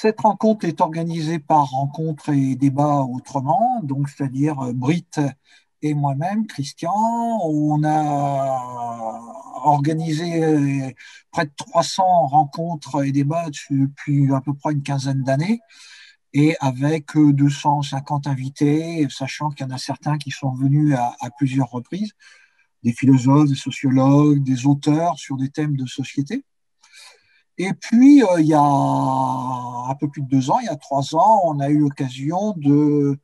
Cette rencontre est organisée par Rencontre et Débat Autrement, donc c'est-à-dire Britt et moi-même, Christian. On a organisé près de 300 rencontres et débats depuis à peu près une quinzaine d'années, et avec 250 invités, sachant qu'il y en a certains qui sont venus à plusieurs reprises, des philosophes, des sociologues, des auteurs sur des thèmes de société. Et puis, il y a un peu plus de 2 ans, il y a 3 ans, on a eu l'occasion de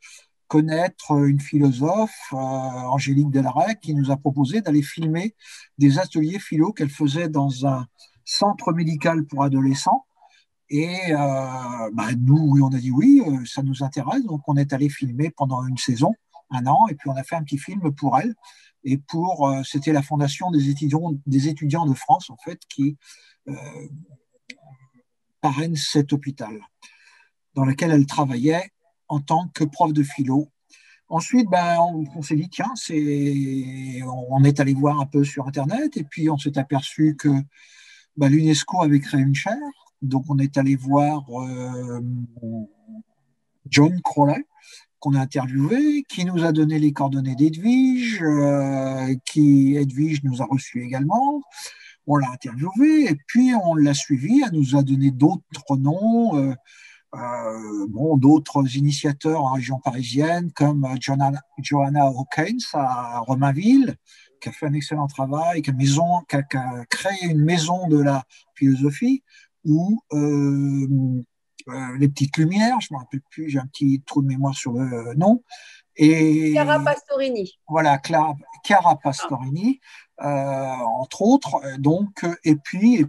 connaître une philosophe, Angélique Delray, qui nous a proposé d'aller filmer des ateliers philo qu'elle faisait dans un centre médical pour adolescents. Et nous, on a dit oui, ça nous intéresse. Donc, on est allé filmer pendant une saison, un an, et puis on a fait un petit film pour elle. Et c'était la Fondation des étudiants de France, en fait, qui euh, parraine cet hôpital, dans lequel elle travaillait en tant que prof de philo. Ensuite, on s'est dit, tiens, on est allé voir un peu sur Internet, et puis on s'est aperçu que l'UNESCO avait créé une chaire. Donc, on est allé voir John Crowley, qu'on a interviewé, qui nous a donné les coordonnées d'Edwige, Edwige nous a reçus également. On l'a interviewé, et puis on l'a suivi. Elle nous a donné d'autres noms, d'autres initiateurs en région parisienne, comme Johanna Hawkins à Romainville, qui a fait un excellent travail, qui a créé une maison de la philosophie, ou les petites lumières, je ne me rappelle plus, j'ai un petit trou de mémoire sur le nom. Et Chiara Pastorini. voilà, Chiara Pastorini, entre autres. Donc, et puis,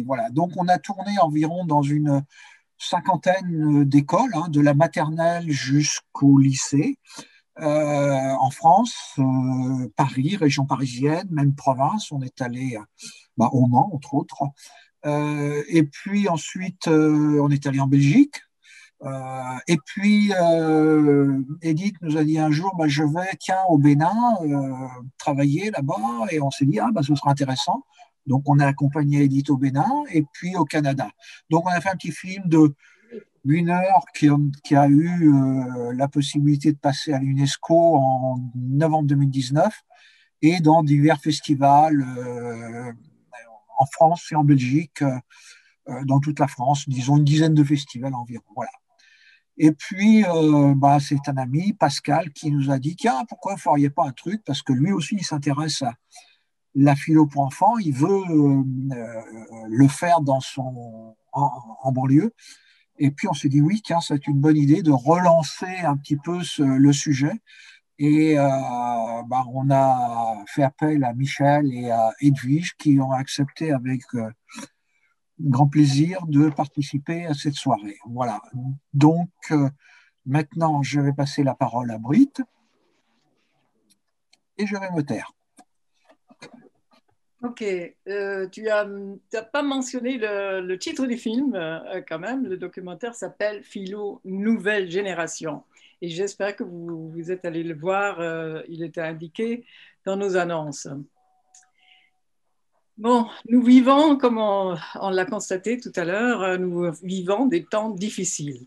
voilà. Donc, on a tourné environ dans une cinquantaine d'écoles, de la maternelle jusqu'au lycée, en France, Paris, région parisienne, même province. On est allé au Mans, entre autres. Et puis ensuite, on est allé en Belgique. Et puis, Edith nous a dit un jour, je vais, tiens, au Bénin, travailler là-bas. Et on s'est dit, ce sera intéressant. Donc, on a accompagné Edith au Bénin et puis au Canada. Donc, on a fait un petit film de 1 heure qui a eu la possibilité de passer à l'UNESCO en novembre 2019 et dans divers festivals en France et en Belgique, dans toute la France, disons une dizaine de festivals environ. Voilà. Et puis, c'est un ami, Pascal, qui nous a dit, tiens, pourquoi vous ne feriez pas un truc? Parce que lui aussi, il s'intéresse à la philo pour enfants, il veut le faire en banlieue. Et puis, on s'est dit, oui, tiens, c'est une bonne idée de relancer un petit peu le sujet. Et on a fait appel à Michel et à Edwige, qui ont accepté avec grand plaisir de participer à cette soirée. Voilà. Donc, maintenant, je vais passer la parole à Britt et je vais me taire. Ok, tu n'as pas mentionné le titre du film quand même. Le documentaire s'appelle Philo Nouvelle Génération. Et j'espère que vous êtes allé le voir. Il était indiqué dans nos annonces. Bon, nous vivons, comme on l'a constaté tout à l'heure, nous vivons des temps difficiles.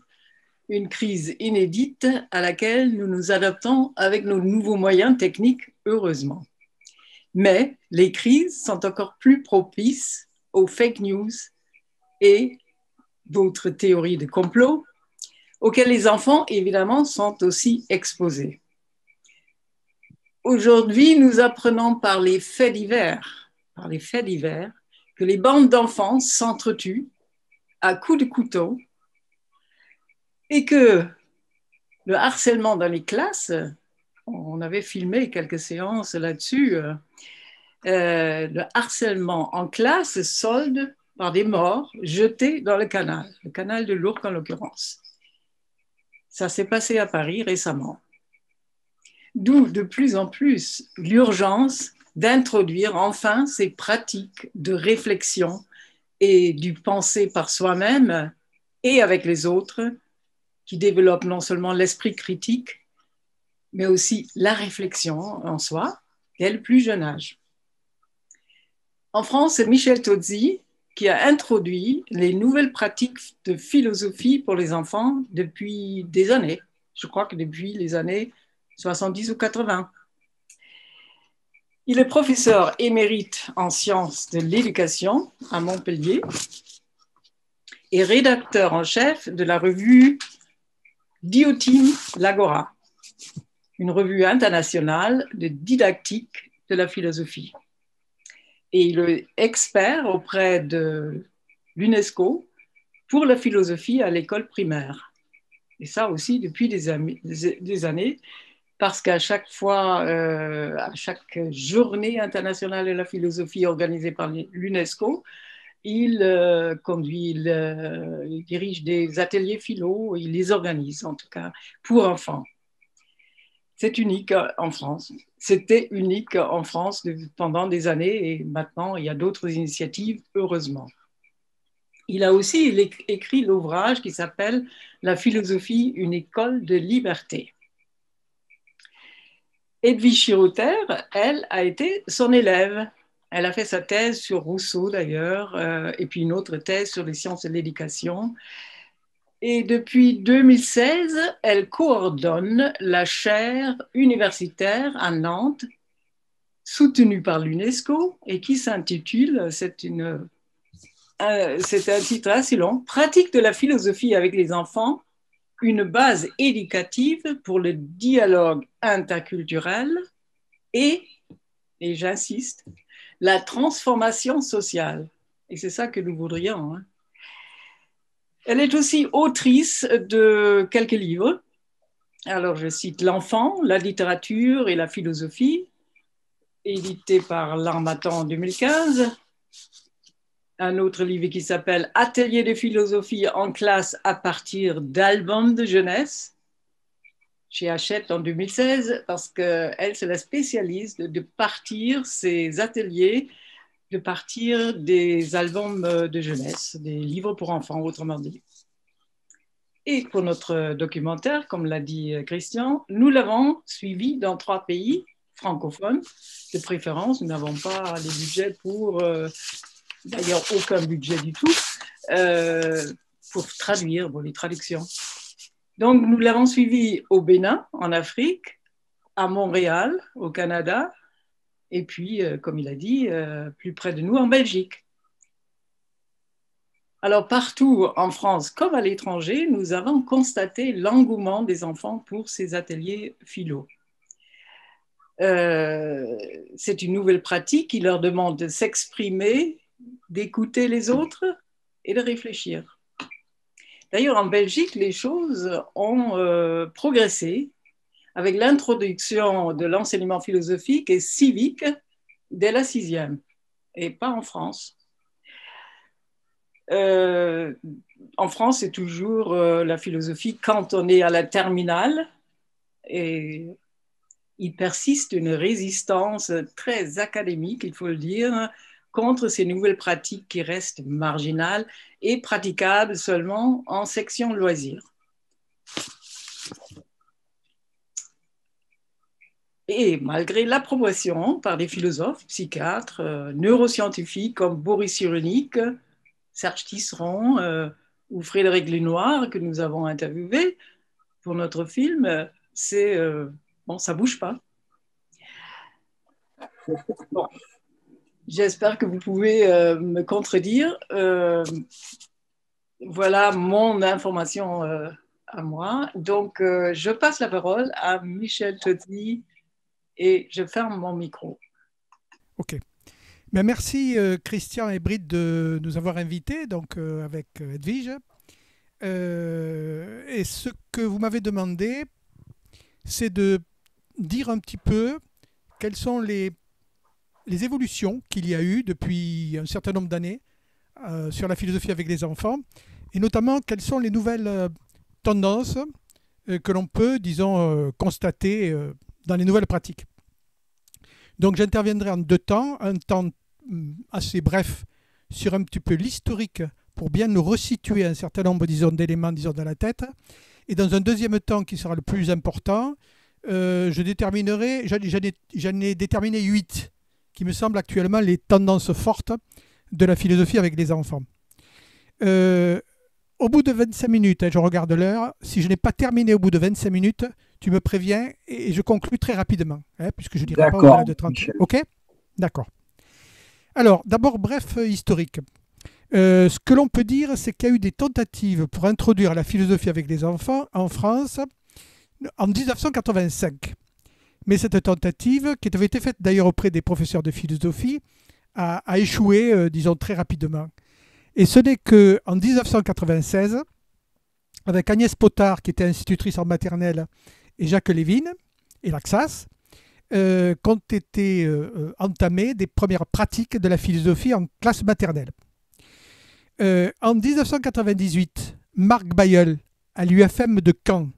Une crise inédite à laquelle nous nous adaptons avec nos nouveaux moyens techniques, heureusement. Mais les crises sont encore plus propices aux fake news et d'autres théories de complot auxquelles les enfants, évidemment, sont aussi exposés. Aujourd'hui, nous apprenons par les faits divers, que les bandes d'enfants s'entretuent à coups de couteau et que le harcèlement dans les classes, on avait filmé quelques séances là-dessus, le harcèlement en classe se solde par des morts jetés dans le canal de l'Ourcq en l'occurrence. Ça s'est passé à Paris récemment. D'où de plus en plus l'urgence d'introduire enfin ces pratiques de réflexion et du penser par soi-même et avec les autres qui développent non seulement l'esprit critique, mais aussi la réflexion en soi dès le plus jeune âge. En France, Michel Tozzi qui a introduit les nouvelles pratiques de philosophie pour les enfants depuis des années. Je crois que depuis les années 70 ou 80. Il est professeur émérite en sciences de l'éducation à Montpellier et rédacteur en chef de la revue Diotim l'Agora, une revue internationale de didactique de la philosophie. Et il est expert auprès de l'UNESCO pour la philosophie à l'école primaire. Et ça aussi depuis des années, parce qu'à chaque fois, à chaque journée internationale de la philosophie organisée par l'UNESCO, il il dirige des ateliers philo, il les organise en tout cas pour enfants. C'est unique en France. C'était unique en France pendant des années et maintenant il y a d'autres initiatives, heureusement. Il a aussi écrit l'ouvrage qui s'appelle « La philosophie, une école de liberté ». Edwige Chiroter, elle, a été son élève. Elle a fait sa thèse sur Rousseau d'ailleurs, et puis une autre thèse sur les sciences de l'éducation. Et depuis 2016, elle coordonne la chaire universitaire à Nantes, soutenue par l'UNESCO, et qui s'intitule, c'est un titre assez long, « Pratique de la philosophie avec les enfants, une base éducative pour le dialogue interculturel et j'insiste, la transformation sociale. » Et c'est ça que nous voudrions. Hein. Elle est aussi autrice de quelques livres. Alors, je cite L'enfant, la littérature et la philosophie, édité par l'Harmattan en 2015. Un autre livre qui s'appelle Atelier de philosophie en classe à partir d'albums de jeunesse, chez Hachette en 2016, parce qu'elle, c'est la spécialiste de partir ces ateliers, de partir des albums de jeunesse, des livres pour enfants, autrement dit. Et pour notre documentaire, comme l'a dit Christian, nous l'avons suivi dans 3 pays francophones, de préférence. Nous n'avons pas les budgets pour... d'ailleurs aucun budget du tout, pour traduire, pour les traductions. Donc, nous l'avons suivi au Bénin, en Afrique, à Montréal, au Canada, et puis, comme il a dit, plus près de nous, en Belgique. Alors, partout en France comme à l'étranger, nous avons constaté l'engouement des enfants pour ces ateliers philo. C'est une nouvelle pratique qui leur demande de s'exprimer, d'écouter les autres et de réfléchir. D'ailleurs, en Belgique, les choses ont progressé avec l'introduction de l'enseignement philosophique et civique dès la 6e, et pas en France. En France, c'est toujours la philosophie cantonnée à la terminale, et il persiste une résistance très académique, il faut le dire, contre ces nouvelles pratiques qui restent marginales et praticables seulement en section loisirs. Et malgré l'approbation par des philosophes, psychiatres, neuroscientifiques comme Boris Cyrulnik, Serge Tisseron ou Frédéric Lenoir, que nous avons interviewé pour notre film, bon, ça ne bouge pas. Bon. J'espère que vous pouvez me contredire. Voilà mon information à moi. Donc, je passe la parole à Michel Totti et je ferme mon micro. OK. Mais merci Christian et Britt de nous avoir invités, donc avec Edwige. Et ce que vous m'avez demandé, c'est de dire un petit peu quelles sont les évolutions qu'il y a eu depuis un certain nombre d'années sur la philosophie avec les enfants, et notamment quelles sont les nouvelles tendances que l'on peut, disons, constater dans les nouvelles pratiques. Donc j'interviendrai en 2 temps, un temps assez bref sur un petit peu l'historique pour bien nous resituer un certain nombre, disons, d'éléments, disons, dans la tête, et dans un deuxième temps qui sera le plus important, je déterminerai, j'en ai déterminé 8 qui me semblent actuellement les tendances fortes de la philosophie avec les enfants. Au bout de 25 minutes, je regarde l'heure, si je n'ai pas terminé au bout de 25 minutes, tu me préviens et je conclue très rapidement, puisque je ne dirai pas au-delà de 30. Michel. OK? D'accord. Alors, d'abord, bref historique. Ce que l'on peut dire, c'est qu'il y a eu des tentatives pour introduire la philosophie avec les enfants en France en 1985. Mais cette tentative, qui avait été faite d'ailleurs auprès des professeurs de philosophie, a échoué, disons, très rapidement. Et ce n'est qu'en 1996, avec Agnès Potard, qui était institutrice en maternelle, et Jacques Lévin, et l'Axas, qu'ont été entamées des premières pratiques de la philosophie en classe maternelle. En 1998, Marc Bayeul, à l'UFM de Caen,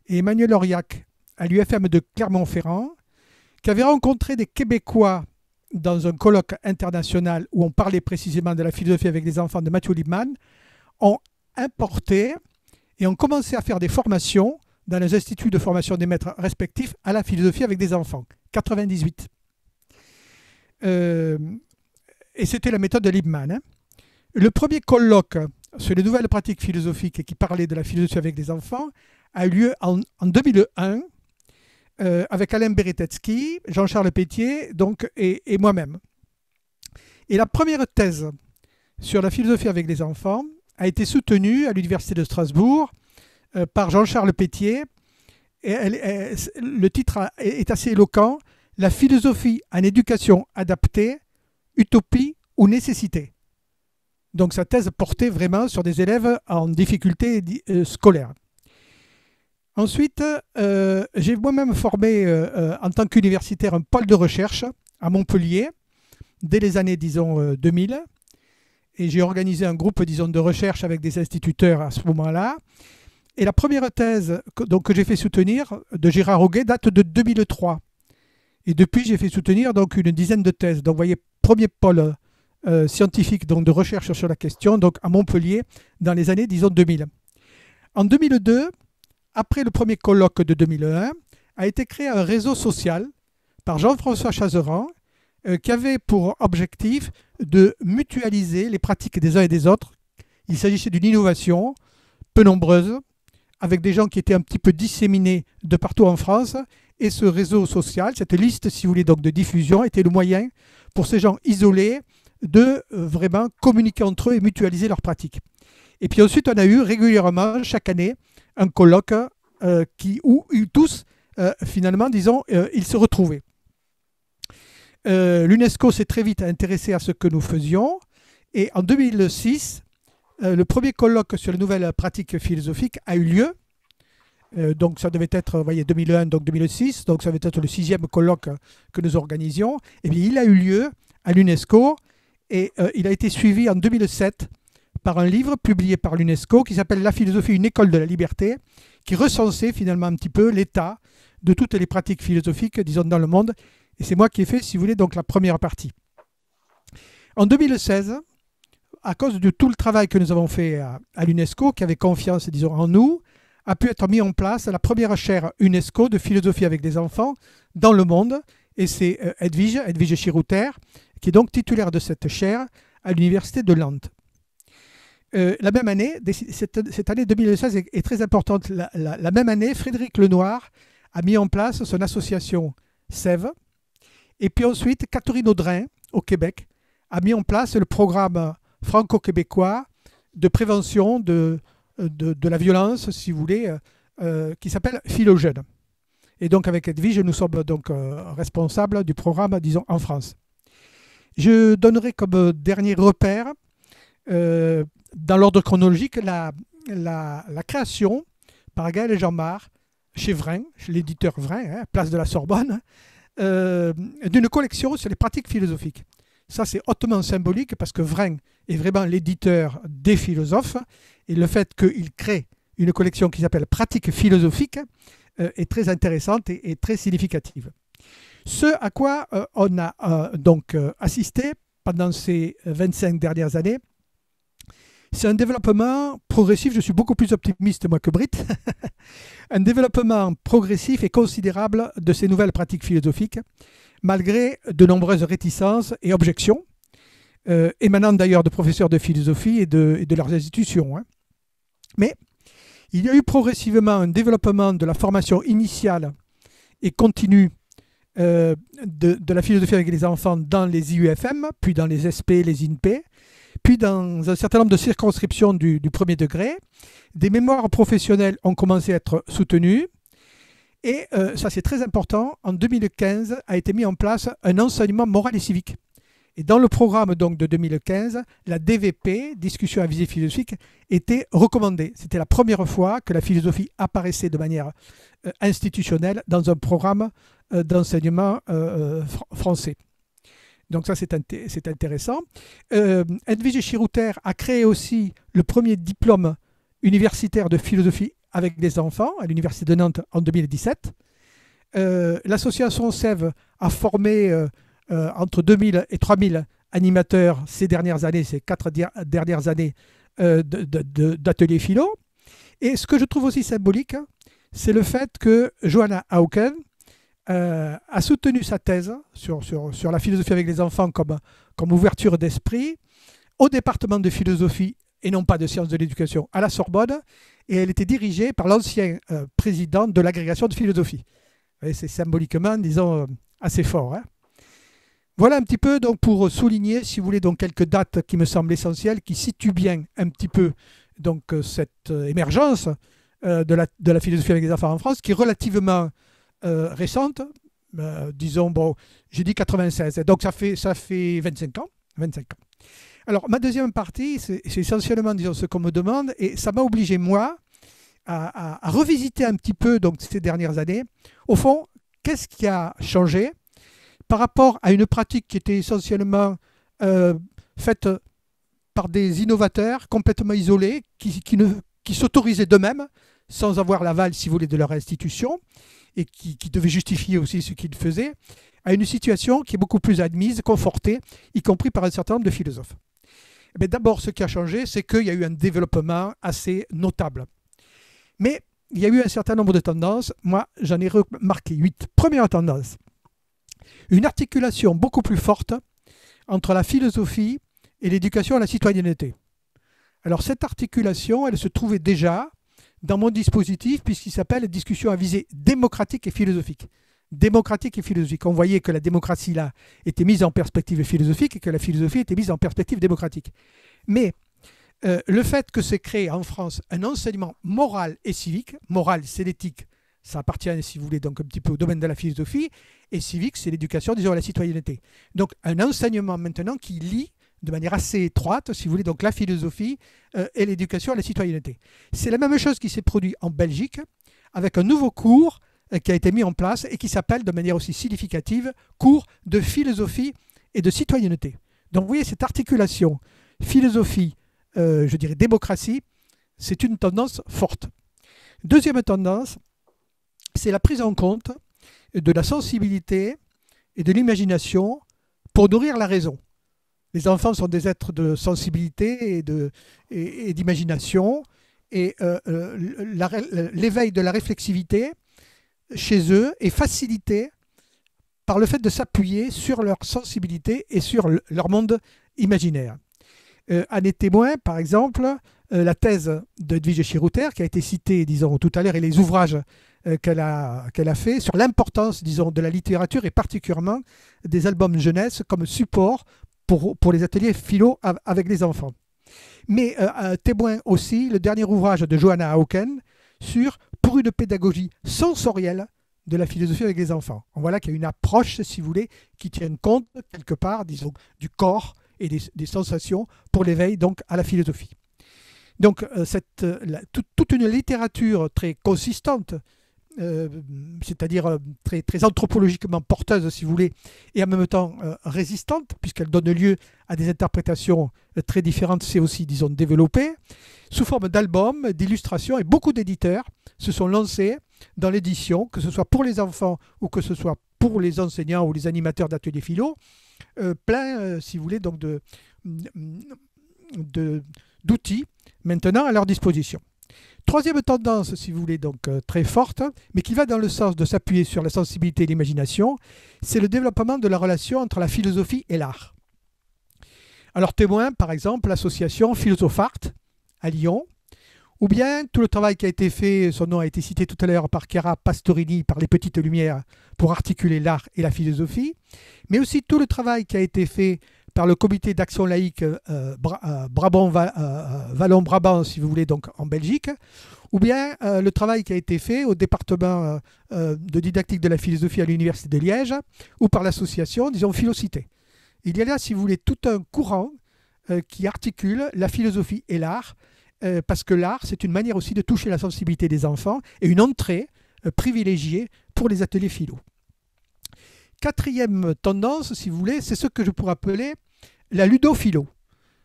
et Emmanuel Auriac, à l'UFM de Clermont-Ferrand, qui avaient rencontré des Québécois dans un colloque international où on parlait précisément de la philosophie avec les enfants de Matthew Lipman, ont importé et ont commencé à faire des formations dans les instituts de formation des maîtres respectifs à la philosophie avec des enfants. 98. Et c'était la méthode de Lipman. Le premier colloque sur les nouvelles pratiques philosophiques qui parlait de la philosophie avec les enfants a eu lieu en 2001 avec Alain Beretetsky, Jean-Charles Pétier et moi-même. Et la première thèse sur la philosophie avec les enfants a été soutenue à l'Université de Strasbourg par Jean-Charles Pétier. Le titre est assez éloquent, « La philosophie en éducation adaptée, utopie ou nécessité ». Donc sa thèse portait vraiment sur des élèves en difficulté scolaire. Ensuite, j'ai moi-même formé en tant qu'universitaire un pôle de recherche à Montpellier dès les années, disons, 2000. Et j'ai organisé un groupe, disons, de recherche avec des instituteurs à ce moment-là. Et la première thèse que j'ai fait soutenir de Gérard Auguet date de 2003. Et depuis, j'ai fait soutenir donc une dizaine de thèses. Donc, vous voyez, premier pôle scientifique donc, de recherche sur la question, donc à Montpellier, dans les années, disons, 2000. En 2002, après le premier colloque de 2001, a été créé un réseau social par Jean-François Chazeran qui avait pour objectif de mutualiser les pratiques des uns et des autres. Il s'agissait d'une innovation peu nombreuse, avec des gens qui étaient un petit peu disséminés de partout en France. Et ce réseau social, cette liste, si vous voulez, donc de diffusion, était le moyen pour ces gens isolés de vraiment communiquer entre eux et mutualiser leurs pratiques. Et puis ensuite, on a eu régulièrement, chaque année, un colloque où tous, finalement, disons, ils se retrouvaient. L'UNESCO s'est très vite intéressé à ce que nous faisions. Et en 2006, le premier colloque sur les nouvelles pratiques philosophiques a eu lieu. Donc ça devait être, vous voyez, 2001, donc 2006. Donc ça devait être le 6e colloque que nous organisions. Et bien, il a eu lieu à l'UNESCO. Et il a été suivi en 2007 par un livre publié par l'UNESCO qui s'appelle « La philosophie, une école de la liberté », qui recensait finalement un petit peu l'état de toutes les pratiques philosophiques, disons, dans le monde. Et c'est moi qui ai fait, si vous voulez, donc la première partie. En 2016, à cause de tout le travail que nous avons fait à l'UNESCO, qui avait confiance, disons, en nous, a pu être mis en place la première chaire UNESCO de philosophie avec des enfants dans le monde. Et c'est Edwige Chirouter, qui est donc titulaire de cette chaire à l'Université de Nantes. La même année, cette année 2016 est très importante. La même année, Frédéric Lenoir a mis en place son association SEV. Et puis ensuite, Catherine Audrin, au Québec, a mis en place le programme franco-québécois de prévention de la violence, si vous voulez, qui s'appelle Philogène. Et donc avec Edwige, nous sommes donc responsables du programme, disons, en France. Je donnerai comme dernier repère, dans l'ordre chronologique, la création par Gaël et Jean-Marc, chez Vrin, chez l'éditeur Vrin, place de la Sorbonne, d'une collection sur les pratiques philosophiques. Ça, c'est hautement symbolique parce que Vrin est vraiment l'éditeur des philosophes et le fait qu'il crée une collection qui s'appelle Pratiques philosophiques est très intéressante et très significative. Ce à quoi on a donc assisté pendant ces 25 dernières années, c'est un développement progressif. Je suis beaucoup plus optimiste, moi, que Britt. Un développement progressif et considérable de ces nouvelles pratiques philosophiques, malgré de nombreuses réticences et objections. émanant d'ailleurs de professeurs de philosophie et de leurs institutions. Hein. Mais il y a eu progressivement un développement de la formation initiale et continue de la philosophie avec les enfants dans les IUFM, puis dans les SP, les INP, puis dans un certain nombre de circonscriptions du premier degré. Des mémoires professionnelles ont commencé à être soutenues. Et ça, c'est très important, en 2015 a été mis en place un enseignement moral et civique. Et dans le programme donc, de 2015, la DVP, discussion à visée philosophique, était recommandée. C'était la première fois que la philosophie apparaissait de manière institutionnelle dans un programme d'enseignement français. Donc ça, c'est intéressant. Edwige Chirouter a créé aussi le premier diplôme universitaire de philosophie avec des enfants à l'Université de Nantes en 2017. L'association SEV a formé entre 2000 et 3000 animateurs ces dernières années, ces 4 dernières années d'ateliers philo. Et ce que je trouve aussi symbolique, c'est le fait que Johanna Hauken a soutenu sa thèse sur la philosophie avec les enfants comme ouverture d'esprit au département de philosophie et non pas de sciences de l'éducation à la Sorbonne, et elle était dirigée par l'ancien président de l'agrégation de philosophie. C'est symboliquement, disons, assez fort. Hein. Voilà un petit peu donc, pour souligner, si vous voulez, donc, quelques dates qui me semblent essentielles, qui situent bien un petit peu donc, cette émergence de la philosophie avec les enfants en France, qui est relativement récente. Disons, bon, j'ai dit 96, donc ça fait 25 ans. 25 ans. Alors, ma deuxième partie, c'est essentiellement, disons, ce qu'on me demande, et ça m'a obligé, moi, à revisiter un petit peu donc, ces dernières années. Au fond, qu'est-ce qui a changé par rapport à une pratique qui était essentiellement faite par des innovateurs complètement isolés, qui s'autorisaient d'eux-mêmes, sans avoir l'aval, si vous voulez, de leur institution, et qui devaient justifier aussi ce qu'ils faisaient, à une situation qui est beaucoup plus admise, confortée, y compris par un certain nombre de philosophes. Mais d'abord, ce qui a changé, c'est qu'il y a eu un développement assez notable. Mais il y a eu un certain nombre de tendances. Moi, j'en ai remarqué 8. Première tendance, une articulation beaucoup plus forte entre la philosophie et l'éducation à la citoyenneté. Alors, cette articulation, elle se trouvait déjà dans mon dispositif, puisqu'il s'appelle « Discussion à visée démocratique et philosophique ». Démocratique et philosophique. On voyait que la démocratie là était mise en perspective philosophique et que la philosophie était mise en perspective démocratique. Mais le fait que s'est créé en France un enseignement moral et civique, moral c'est l'éthique, ça appartient si vous voulez donc un petit peu au domaine de la philosophie, et civique c'est l'éducation, disons à la citoyenneté. Donc un enseignement maintenant qui lie de manière assez étroite, si vous voulez, donc la philosophie et l'éducation à la citoyenneté. C'est la même chose qui s'est produit en Belgique avec un nouveau cours qui a été mis en place et qui s'appelle de manière aussi significative cours de philosophie et de citoyenneté. Donc vous voyez cette articulation philosophie, je dirais démocratie, c'est une tendance forte. Deuxième tendance, c'est la prise en compte de la sensibilité et de l'imagination pour nourrir la raison. Les enfants sont des êtres de sensibilité et d'imagination, et l'éveil de la réflexivité chez eux est facilité par le fait de s'appuyer sur leur sensibilité et sur leur monde imaginaire. En est témoin, par exemple, la thèse d'Edwige Chirouter, qui a été citée, disons, tout à l'heure, et les ouvrages qu'elle a fait sur l'importance, disons, de la littérature et particulièrement des albums jeunesse comme support pour les ateliers philo avec les enfants. Mais témoin aussi le dernier ouvrage de Johanna Hauken sur « Pour une pédagogie sensorielle de la philosophie avec les enfants ». On voit là qu'il y a une approche, si vous voulez, qui tient compte, quelque part, disons, du corps et des sensations pour l'éveil donc à la philosophie. Donc toute une littérature très consistante, c'est-à-dire très, très anthropologiquement porteuse, si vous voulez, et en même temps résistante, puisqu'elle donne lieu à des interprétations très différentes, c'est aussi, disons, développé, sous forme d'albums, d'illustrations, et beaucoup d'éditeurs se sont lancés dans l'édition, que ce soit pour les enfants ou que ce soit pour les enseignants ou les animateurs d'ateliers philo, plein, si vous voulez, donc d'outils maintenant à leur disposition. Troisième tendance, si vous voulez, donc très forte, mais qui va dans le sens de s'appuyer sur la sensibilité et l'imagination, c'est le développement de la relation entre la philosophie et l'art. Alors témoin, par exemple, l'association Philosophart à Lyon, ou bien tout le travail qui a été fait, son nom a été cité tout à l'heure par Chiara Pastorini, par Les Petites Lumières, pour articuler l'art et la philosophie, mais aussi tout le travail qui a été fait par le comité d'action laïque Wallon-Brabant, si vous voulez, donc en Belgique, ou bien le travail qui a été fait au département de didactique de la philosophie à l'Université de Liège, ou par l'association, disons, Philocité. Il y a là, si vous voulez, tout un courant qui articule la philosophie et l'art, parce que l'art, c'est une manière aussi de toucher la sensibilité des enfants et une entrée privilégiée pour les ateliers philo. Quatrième tendance, si vous voulez, c'est ce que je pourrais appeler la ludophilo.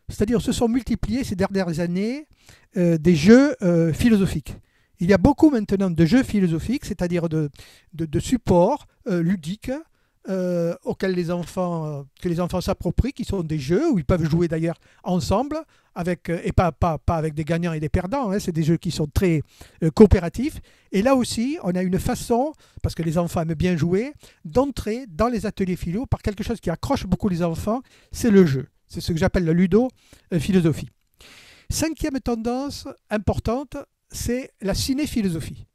C'est-à-dire se sont multipliés ces dernières années des jeux philosophiques. Il y a beaucoup maintenant de jeux philosophiques, c'est-à-dire de supports ludiques auxquels que les enfants s'approprient, qui sont des jeux où ils peuvent jouer d'ailleurs ensemble, et pas avec des gagnants et des perdants, hein, c'est des jeux qui sont très coopératifs. Et là aussi, on a une façon, parce que les enfants aiment bien jouer, d'entrer dans les ateliers philo par quelque chose qui accroche beaucoup les enfants, c'est le jeu. C'est ce que j'appelle la ludo-philosophie. Cinquième tendance importante, c'est la cinéphilosophie.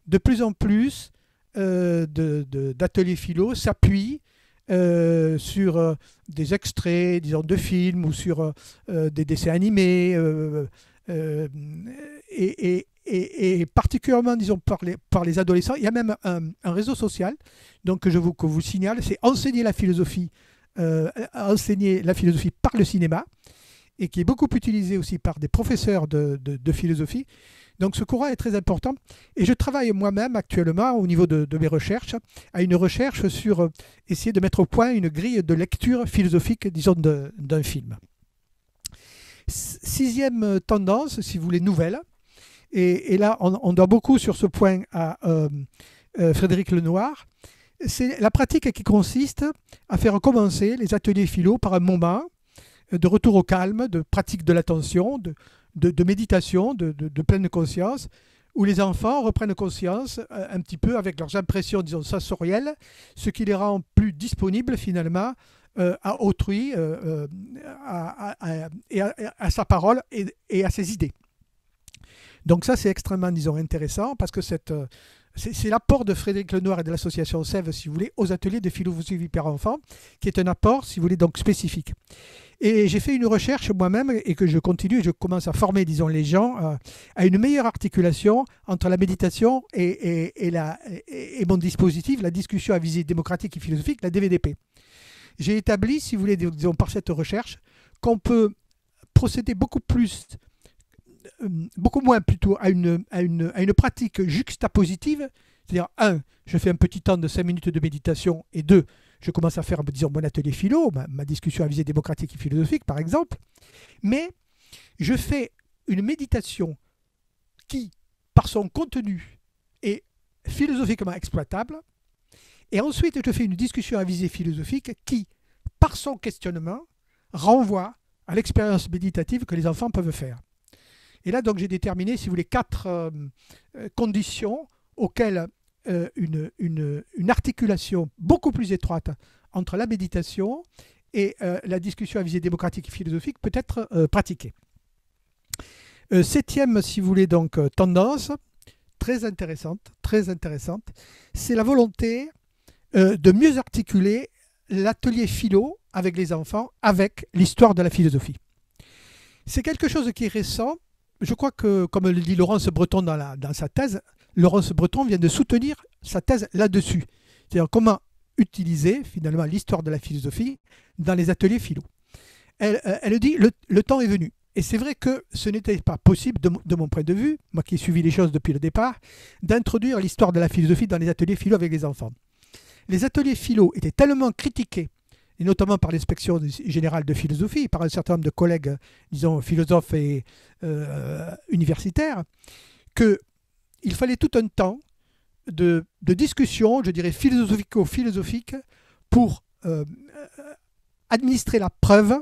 De plus en plus d'ateliers philo s'appuient sur des extraits, disons, de films ou sur des dessins animés et particulièrement, disons, par les adolescents. Il y a même un réseau social donc, que je vous signale, c'est enseigner la philosophie par le cinéma, et qui est beaucoup utilisé aussi par des professeurs de philosophie. Donc ce courant est très important. Et je travaille moi-même actuellement au niveau de mes recherches, à une recherche sur essayer de mettre au point une grille de lecture philosophique, disons, d'un film. Sixième tendance, si vous voulez, nouvelle. Et là, on doit beaucoup sur ce point à Frédéric Lenoir. C'est la pratique qui consiste à faire commencer les ateliers philo par un moment de retour au calme, de pratique de l'attention, de méditation, de pleine conscience, où les enfants reprennent conscience un petit peu avec leurs impressions, disons, sensorielles, ce qui les rend plus disponibles finalement à autrui, à sa parole et à ses idées. Donc ça, c'est extrêmement, disons, intéressant, parce que c'est l'apport de Frédéric Lenoir et de l'association Sève, si vous voulez, aux ateliers de philosophie par enfant, qui est un apport, si vous voulez, donc spécifique. Et j'ai fait une recherche moi-même et que je continue et je commence à former, disons, les gens à une meilleure articulation entre la méditation et mon dispositif, la discussion à visée démocratique et philosophique, la DVDP. J'ai établi, si vous voulez, disons, par cette recherche, qu'on peut procéder beaucoup moins plutôt à une pratique juxtapositive, c'est-à-dire, 1, je fais un petit temps de 5 minutes de méditation, et 2, je commence à faire, disons, mon atelier philo, ma discussion à visée démocratique et philosophique, par exemple, mais je fais une méditation qui, par son contenu, est philosophiquement exploitable, et ensuite je fais une discussion à visée philosophique qui, par son questionnement, renvoie à l'expérience méditative que les enfants peuvent faire. Et là, donc, j'ai déterminé, si vous voulez, 4 conditions auxquelles une articulation beaucoup plus étroite entre la méditation et la discussion à visée démocratique et philosophique peut être pratiquée. Septième, si vous voulez, donc, tendance, très intéressante, c'est la volonté de mieux articuler l'atelier philo avec les enfants, avec l'histoire de la philosophie. C'est quelque chose qui est récent. Je crois que, comme le dit Laurence Breton dans sa thèse, Laurence Breton vient de soutenir sa thèse là-dessus. C'est-à-dire comment utiliser finalement l'histoire de la philosophie dans les ateliers philo. Elle dit le temps est venu. Et c'est vrai que ce n'était pas possible, de mon point de vue, moi qui ai suivi les choses depuis le départ, d'introduire l'histoire de la philosophie dans les ateliers philo avec les enfants. Les ateliers philo étaient tellement critiqués, et notamment par l'inspection générale de philosophie, par un certain nombre de collègues, disons, philosophes et universitaires, qu'il fallait tout un temps de discussion, je dirais, philosophico-philosophique pour administrer la preuve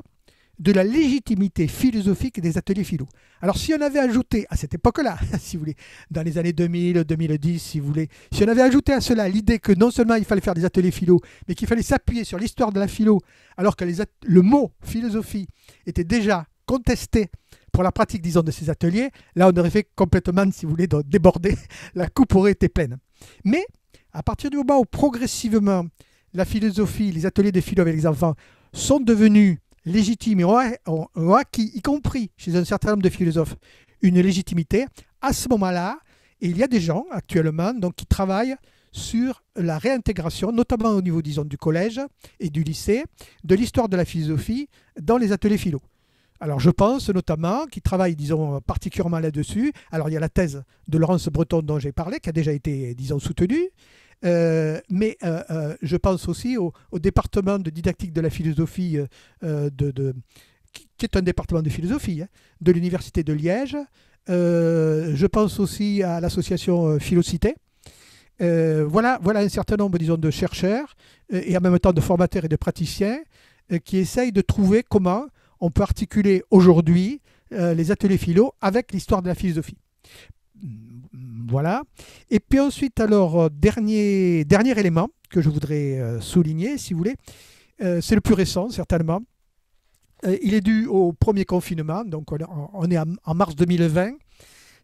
de la légitimité philosophique des ateliers philo. Alors si on avait ajouté, à cette époque-là, si vous voulez, dans les années 2000, 2010, si vous voulez, si on avait ajouté à cela l'idée que non seulement il fallait faire des ateliers philo, mais qu'il fallait s'appuyer sur l'histoire de la philo, alors que le mot philosophie était déjà contesté pour la pratique, disons, de ces ateliers, là on aurait fait complètement, si vous voulez, déborder, la coupe aurait été pleine. Mais à partir du moment où progressivement la philosophie, les ateliers de philo avec les enfants sont devenus légitimes et ont acquis, y compris chez un certain nombre de philosophes, une légitimité, à ce moment-là, il y a des gens actuellement donc, qui travaillent sur la réintégration, notamment au niveau, disons, du collège et du lycée, de l'histoire de la philosophie dans les ateliers philo. Alors je pense notamment qu'ils travaillent, disons, particulièrement là-dessus. Alors il y a la thèse de Laurence Breton dont j'ai parlé, qui a déjà été, disons, soutenue. Mais je pense aussi au département de didactique de la philosophie, qui est un département de philosophie, hein, de l'Université de Liège. Je pense aussi à l'association Philocité. Voilà un certain nombre, disons, de chercheurs et en même temps de formateurs et de praticiens qui essayent de trouver comment on peut articuler aujourd'hui les ateliers philo avec l'histoire de la philosophie. Voilà. Et puis ensuite, alors, dernier élément que je voudrais souligner, si vous voulez, c'est le plus récent, certainement. Il est dû au premier confinement, donc on est en mars 2020.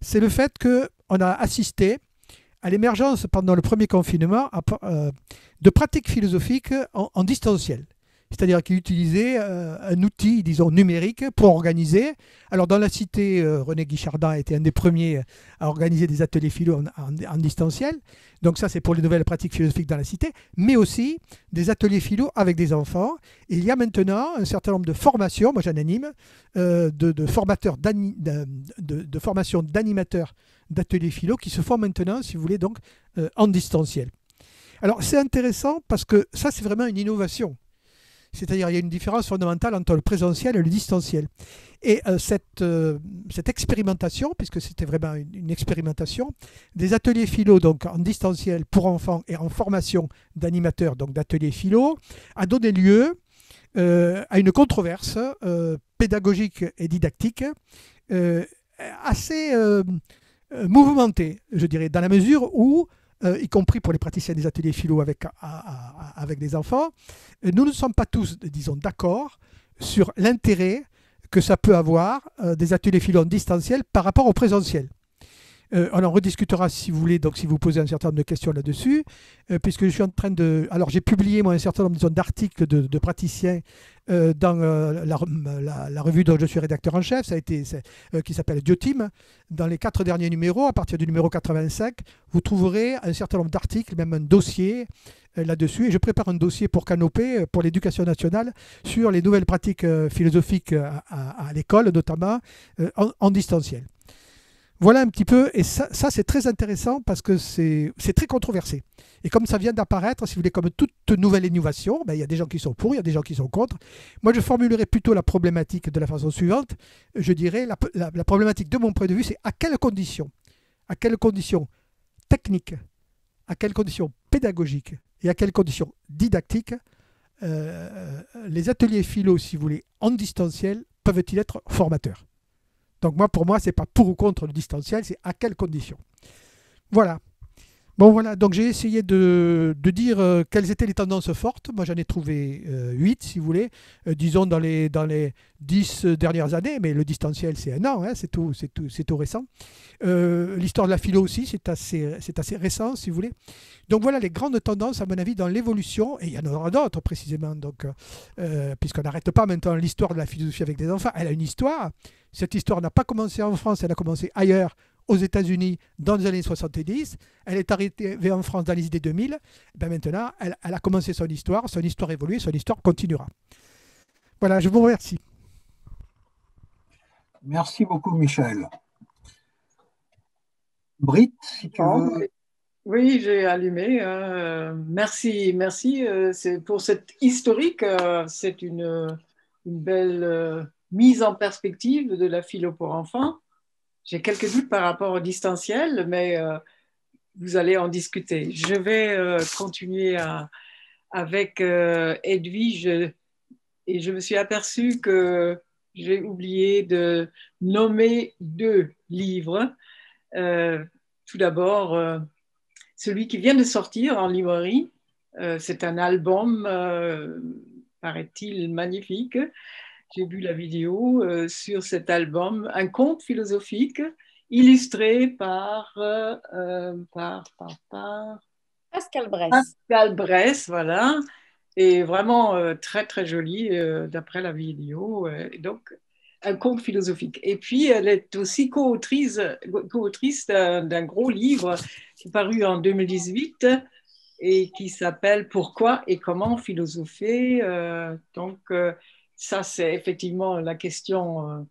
C'est le fait qu'on a assisté à l'émergence pendant le premier confinement de pratiques philosophiques en distanciel. C'est-à-dire qu'il utilisait un outil, disons, numérique pour organiser. Alors, dans la cité, René Guichardin a été un des premiers à organiser des ateliers philo en distanciel. Donc, ça, c'est pour les nouvelles pratiques philosophiques dans la cité, mais aussi des ateliers philo avec des enfants. Et il y a maintenant un certain nombre de formations, moi j'en anime, de formateurs, de formation d'animateurs d'ateliers philo qui se font maintenant, si vous voulez, donc en distanciel. Alors, c'est intéressant parce que ça, c'est vraiment une innovation. C'est-à-dire qu'il y a une différence fondamentale entre le présentiel et le distanciel. Et cette expérimentation, puisque c'était vraiment une expérimentation, des ateliers philo donc en distanciel pour enfants et en formation d'animateurs, donc d'ateliers philo, a donné lieu à une controverse pédagogique et didactique assez mouvementée, je dirais, dans la mesure où y compris pour les praticiens des ateliers philo avec des enfants, nous ne sommes pas tous, disons, d'accord sur l'intérêt que ça peut avoir des ateliers philo en distanciel par rapport au présentiel. On en rediscutera si vous voulez, donc si vous posez un certain nombre de questions là-dessus, puisque je suis en train de... Alors j'ai publié moi un certain nombre d'articles de praticiens dans la revue dont je suis rédacteur en chef, ça a été, qui s'appelle Diotim. Dans les 4 derniers numéros, à partir du numéro 85, vous trouverez un certain nombre d'articles, même un dossier là-dessus. Et je prépare un dossier pour Canopé, pour l'éducation nationale, sur les nouvelles pratiques philosophiques à l'école, notamment en distanciel. Voilà un petit peu, et ça c'est très intéressant parce que c'est très controversé. Et comme ça vient d'apparaître, si vous voulez, comme toute nouvelle innovation, ben, il y a des gens qui sont pour, il y a des gens qui sont contre. Moi, je formulerai plutôt la problématique de la façon suivante. Je dirais, la problématique de mon point de vue, c'est à quelles conditions techniques, à quelles conditions pédagogiques et à quelles conditions didactiques les ateliers philo, si vous voulez, en distanciel, peuvent-ils être formateurs. Donc moi, pour moi, ce n'est pas pour ou contre le distanciel, c'est à quelles conditions. Voilà. Bon voilà, donc j'ai essayé de dire quelles étaient les tendances fortes. Moi j'en ai trouvé 8 si vous voulez, disons dans les 10 dernières années, mais le distanciel c'est un an, hein, c'est tout récent. L'histoire de la philo aussi, c'est assez récent si vous voulez. Donc voilà les grandes tendances à mon avis dans l'évolution, et il y en aura d'autres précisément, donc, puisqu'on n'arrête pas maintenant l'histoire de la philosophie avec des enfants, elle a une histoire. Cette histoire n'a pas commencé en France, elle a commencé ailleurs, aux États-Unis dans les années 70, elle est arrivée en France dans les années 2000, ben maintenant elle a commencé son histoire évolue, son histoire continuera. Voilà, je vous remercie. Merci beaucoup Michel. Britt, si tu veux. Oui, j'ai allumé. Merci. C'est pour cette historique, c'est une belle mise en perspective de la philo pour enfants. J'ai quelques doutes par rapport au distanciel, mais vous allez en discuter. Je vais continuer avec Edwige et je me suis aperçue que j'ai oublié de nommer 2 livres. Tout d'abord, celui qui vient de sortir en librairie, c'est un album, paraît-il, magnifique. J'ai vu la vidéo sur cet album, un conte philosophique illustré par Pascal Bress. Pascal Bress, voilà, et vraiment très très joli d'après la vidéo. Donc, un conte philosophique. Et puis, elle est aussi co-autrice d'un gros livre qui est paru en 2018 et qui s'appelle Pourquoi et comment philosopher. Donc, ça, c'est effectivement la question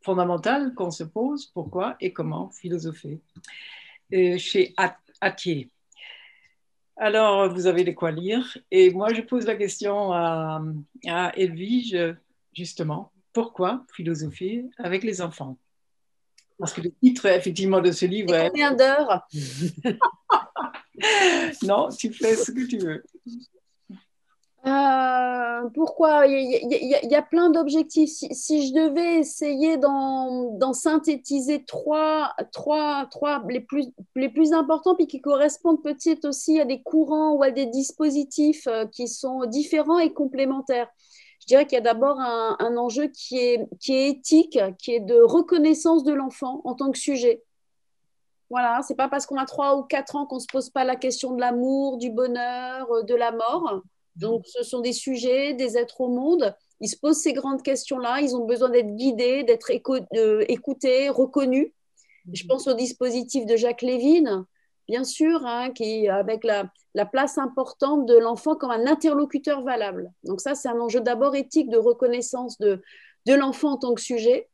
fondamentale qu'on se pose, pourquoi et comment philosopher, chez Hatier. Alors, vous avez de quoi lire. Et moi, je pose la question à Edwige, justement, pourquoi philosopher avec les enfants? Parce que le titre, effectivement, de ce livre Et est... combien d'heures? Non, tu fais ce que tu veux. Pourquoi? Il y a plein d'objectifs. Si je devais essayer d'en synthétiser trois les plus importants, puis qui correspondent peut-être aussi à des courants ou à des dispositifs qui sont différents et complémentaires. Je dirais qu'il y a d'abord un enjeu qui est éthique, qui est de reconnaissance de l'enfant en tant que sujet. Voilà, c'est pas parce qu'on a 3 ou 4 ans qu'on ne se pose pas la question de l'amour, du bonheur, de la mort. Donc, ce sont des sujets, des êtres au monde. Ils se posent ces grandes questions-là. Ils ont besoin d'être guidés, d'être écoutés, reconnus. Je pense au dispositif de Jacques Lévin, bien sûr, hein, qui avec la place importante de l'enfant comme un interlocuteur valable. Donc ça, c'est un enjeu d'abord éthique de reconnaissance de l'enfant en tant que sujet.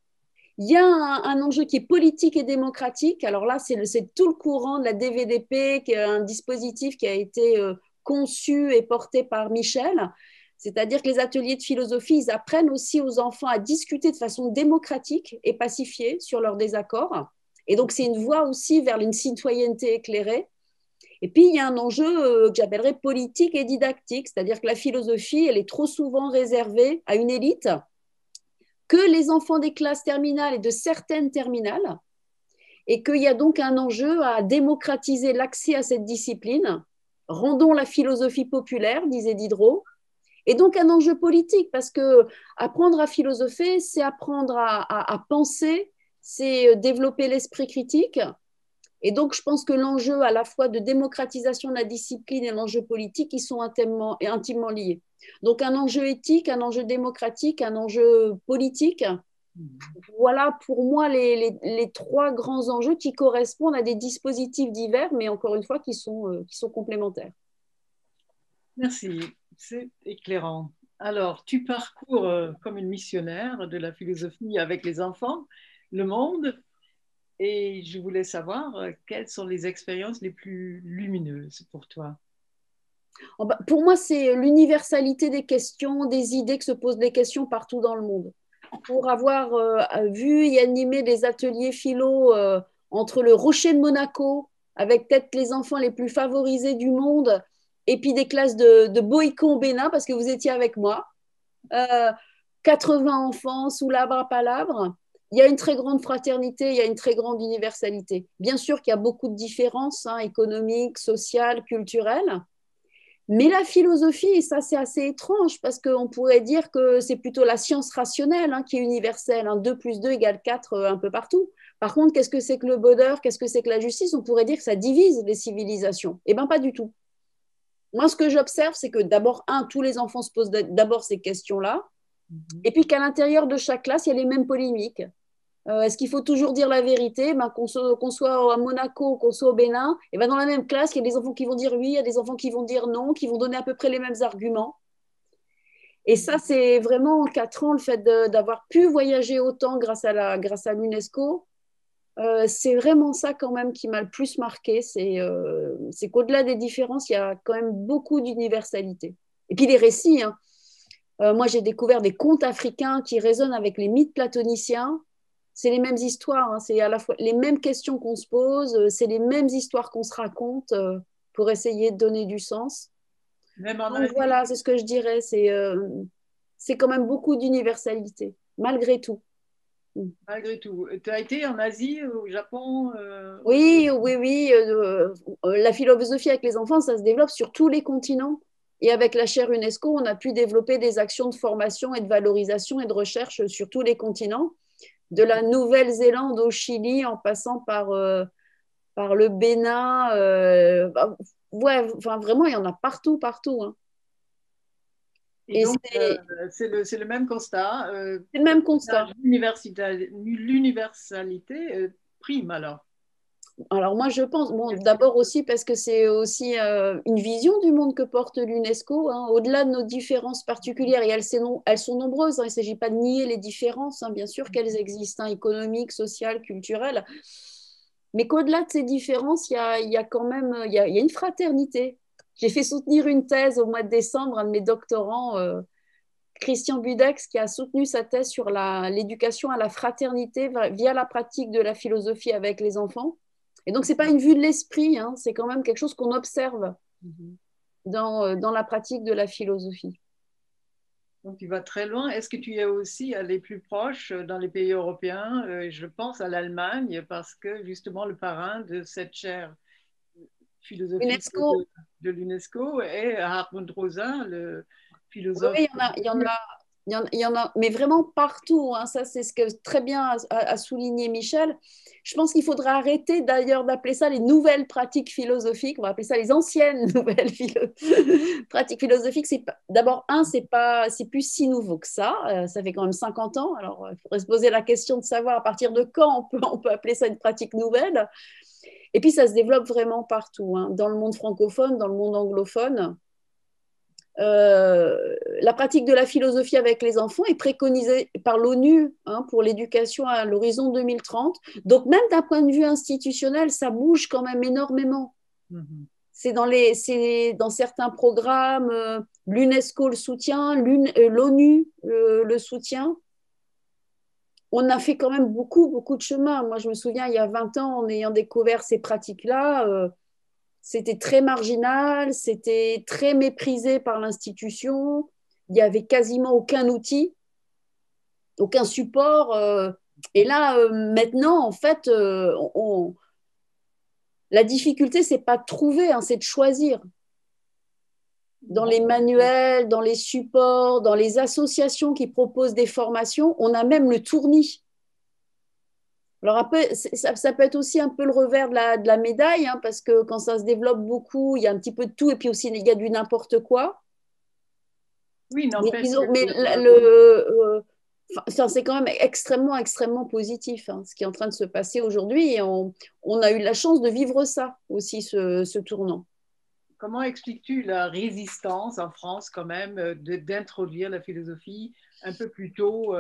Il y a un enjeu qui est politique et démocratique. Alors là, c'est tout le courant de la DVDP, qui est un dispositif qui a été conçu et porté par Michel. C'est-à-dire que les ateliers de philosophie, ils apprennent aussi aux enfants à discuter de façon démocratique et pacifiée sur leurs désaccords. Et donc, c'est une voie aussi vers une citoyenneté éclairée. Et puis, il y a un enjeu que j'appellerais politique et didactique, c'est-à-dire que la philosophie, elle est trop souvent réservée à une élite, que les enfants des classes terminales et de certaines terminales, et qu'il y a donc un enjeu à démocratiser l'accès à cette discipline. Rendons la philosophie populaire, disait Diderot, et donc un enjeu politique, parce que apprendre à philosopher, c'est apprendre à penser, c'est développer l'esprit critique. Et donc, je pense que l'enjeu à la fois de démocratisation de la discipline et l'enjeu politique, ils sont intimement liés. Donc, un enjeu éthique, un enjeu démocratique, un enjeu politique. Voilà pour moi les 3 grands enjeux qui correspondent à des dispositifs divers, mais encore une fois, qui sont complémentaires. Merci, c'est éclairant. Alors, tu parcours comme une missionnaire de la philosophie avec les enfants, le monde, et je voulais savoir quelles sont les expériences les plus lumineuses pour toi. Pour moi, c'est l'universalité des questions, des idées que se posent des questions partout dans le monde. Pour avoir vu et animé des ateliers philo entre le Rocher de Monaco, avec peut-être les enfants les plus favorisés du monde, et puis des classes de Boïcon au Bénin, parce que vous étiez avec moi, 80 enfants sous l'arbre palabre. Il y a une très grande fraternité, il y a une très grande universalité. Bien sûr qu'il y a beaucoup de différences économiques, sociales, culturelles, mais la philosophie, et ça c'est assez étrange, parce qu'on pourrait dire que c'est plutôt la science rationnelle qui est universelle, 2 plus 2 égale 4 un peu partout. Par contre, qu'est-ce que c'est que le bonheur, qu'est-ce que c'est que la justice? On pourrait dire que ça divise les civilisations. Eh bien, pas du tout. Moi, ce que j'observe, c'est que d'abord, tous les enfants se posent d'abord ces questions-là, et puis qu'à l'intérieur de chaque classe, il y a les mêmes polémiques. Est-ce qu'il faut toujours dire la vérité? Qu'on soit à Monaco, qu'on soit au Bénin, et dans la même classe, il y a des enfants qui vont dire oui, il y a des enfants qui vont dire non, qui vont donner à peu près les mêmes arguments. Et ça, c'est vraiment en 4 ans, le fait d'avoir pu voyager autant grâce à l'UNESCO, c'est vraiment ça quand même qui m'a le plus marqué. C'est qu'au-delà des différences, il y a quand même beaucoup d'universalité. Et puis les récits. Moi, j'ai découvert des contes africains qui résonnent avec les mythes platoniciens. C'est les mêmes histoires, c'est à la fois les mêmes questions qu'on se pose, c'est les mêmes histoires qu'on se raconte pour essayer de donner du sens. Même en Donc voilà, c'est ce que je dirais. c'est quand même beaucoup d'universalité, malgré tout. Malgré tout. Tu as été en Asie, au Japon Oui, oui, oui. La philosophie avec les enfants, ça se développe sur tous les continents. Et avec la chaire UNESCO, on a pu développer des actions de formation et de valorisation et de recherche sur tous les continents, de la Nouvelle-Zélande au Chili, en passant par le Bénin. Ouais, enfin, vraiment, il y en a partout, partout. Hein. Et donc, c'est le même constat. C'est le même constat. L'universalité prime alors. Alors moi, je pense, bon, d'abord aussi parce que c'est aussi une vision du monde que porte l'UNESCO, hein, au-delà de nos différences particulières, et elles sont nombreuses, hein, il ne s'agit pas de nier les différences, hein, bien sûr qu'elles existent, hein, économiques, sociales, culturelles, mais qu'au-delà de ces différences, il y a quand même il y a une fraternité. J'ai fait soutenir une thèse au mois de décembre, un de mes doctorants, Christian Budex, qui a soutenu sa thèse sur l'éducation à la fraternité via la pratique de la philosophie avec les enfants. Et donc, ce n'est pas une vue de l'esprit, hein, c'est quand même quelque chose qu'on observe dans la pratique de la philosophie. Donc, tu vas très loin. Est-ce que tu es aussi allé plus proche dans les pays européens? Je pense à l'Allemagne, parce que justement, le parrain de cette chaire philosophie UNESCO. de l'UNESCO est Hartmut Rosa, le philosophe. Oui, il y en a, mais vraiment partout. Hein. Ça, c'est ce que très bien a souligné Michel. Je pense qu'il faudra arrêter d'ailleurs d'appeler ça les nouvelles pratiques philosophiques. On va appeler ça les anciennes nouvelles pratiques philosophiques. D'abord, c'est plus si nouveau que ça. Ça fait quand même 50 ans. Alors, il faudrait se poser la question de savoir à partir de quand on peut appeler ça une pratique nouvelle. Et puis, ça se développe vraiment partout, hein, dans le monde francophone, dans le monde anglophone. La pratique de la philosophie avec les enfants est préconisée par l'ONU, hein, pour l'éducation à l'horizon 2030. Donc même d'un point de vue institutionnel, ça bouge quand même énormément. C'est dans certains programmes, l'UNESCO le soutient, l'ONU le soutient. On a fait quand même beaucoup, beaucoup de chemin. Moi, je me souviens, il y a 20 ans, en ayant découvert ces pratiques-là, c'était très marginal, c'était très méprisé par l'institution, il n'y avait quasiment aucun outil, aucun support. Et là, maintenant, en fait, la difficulté, c'est pas de trouver, hein, c'est de choisir. Dans les manuels, dans les supports, dans les associations qui proposent des formations, on a même le tournis. Alors après, ça peut être aussi un peu le revers de la médaille, hein, parce que quand ça se développe beaucoup, il y a un petit peu de tout, et puis aussi il y a du n'importe quoi. Oui, n'empêche. C'est quand même extrêmement, extrêmement positif, hein, ce qui est en train de se passer aujourd'hui. Et on a eu la chance de vivre ça aussi, ce tournant. Comment expliques-tu la résistance en France quand même d'introduire la philosophie un peu plus tôt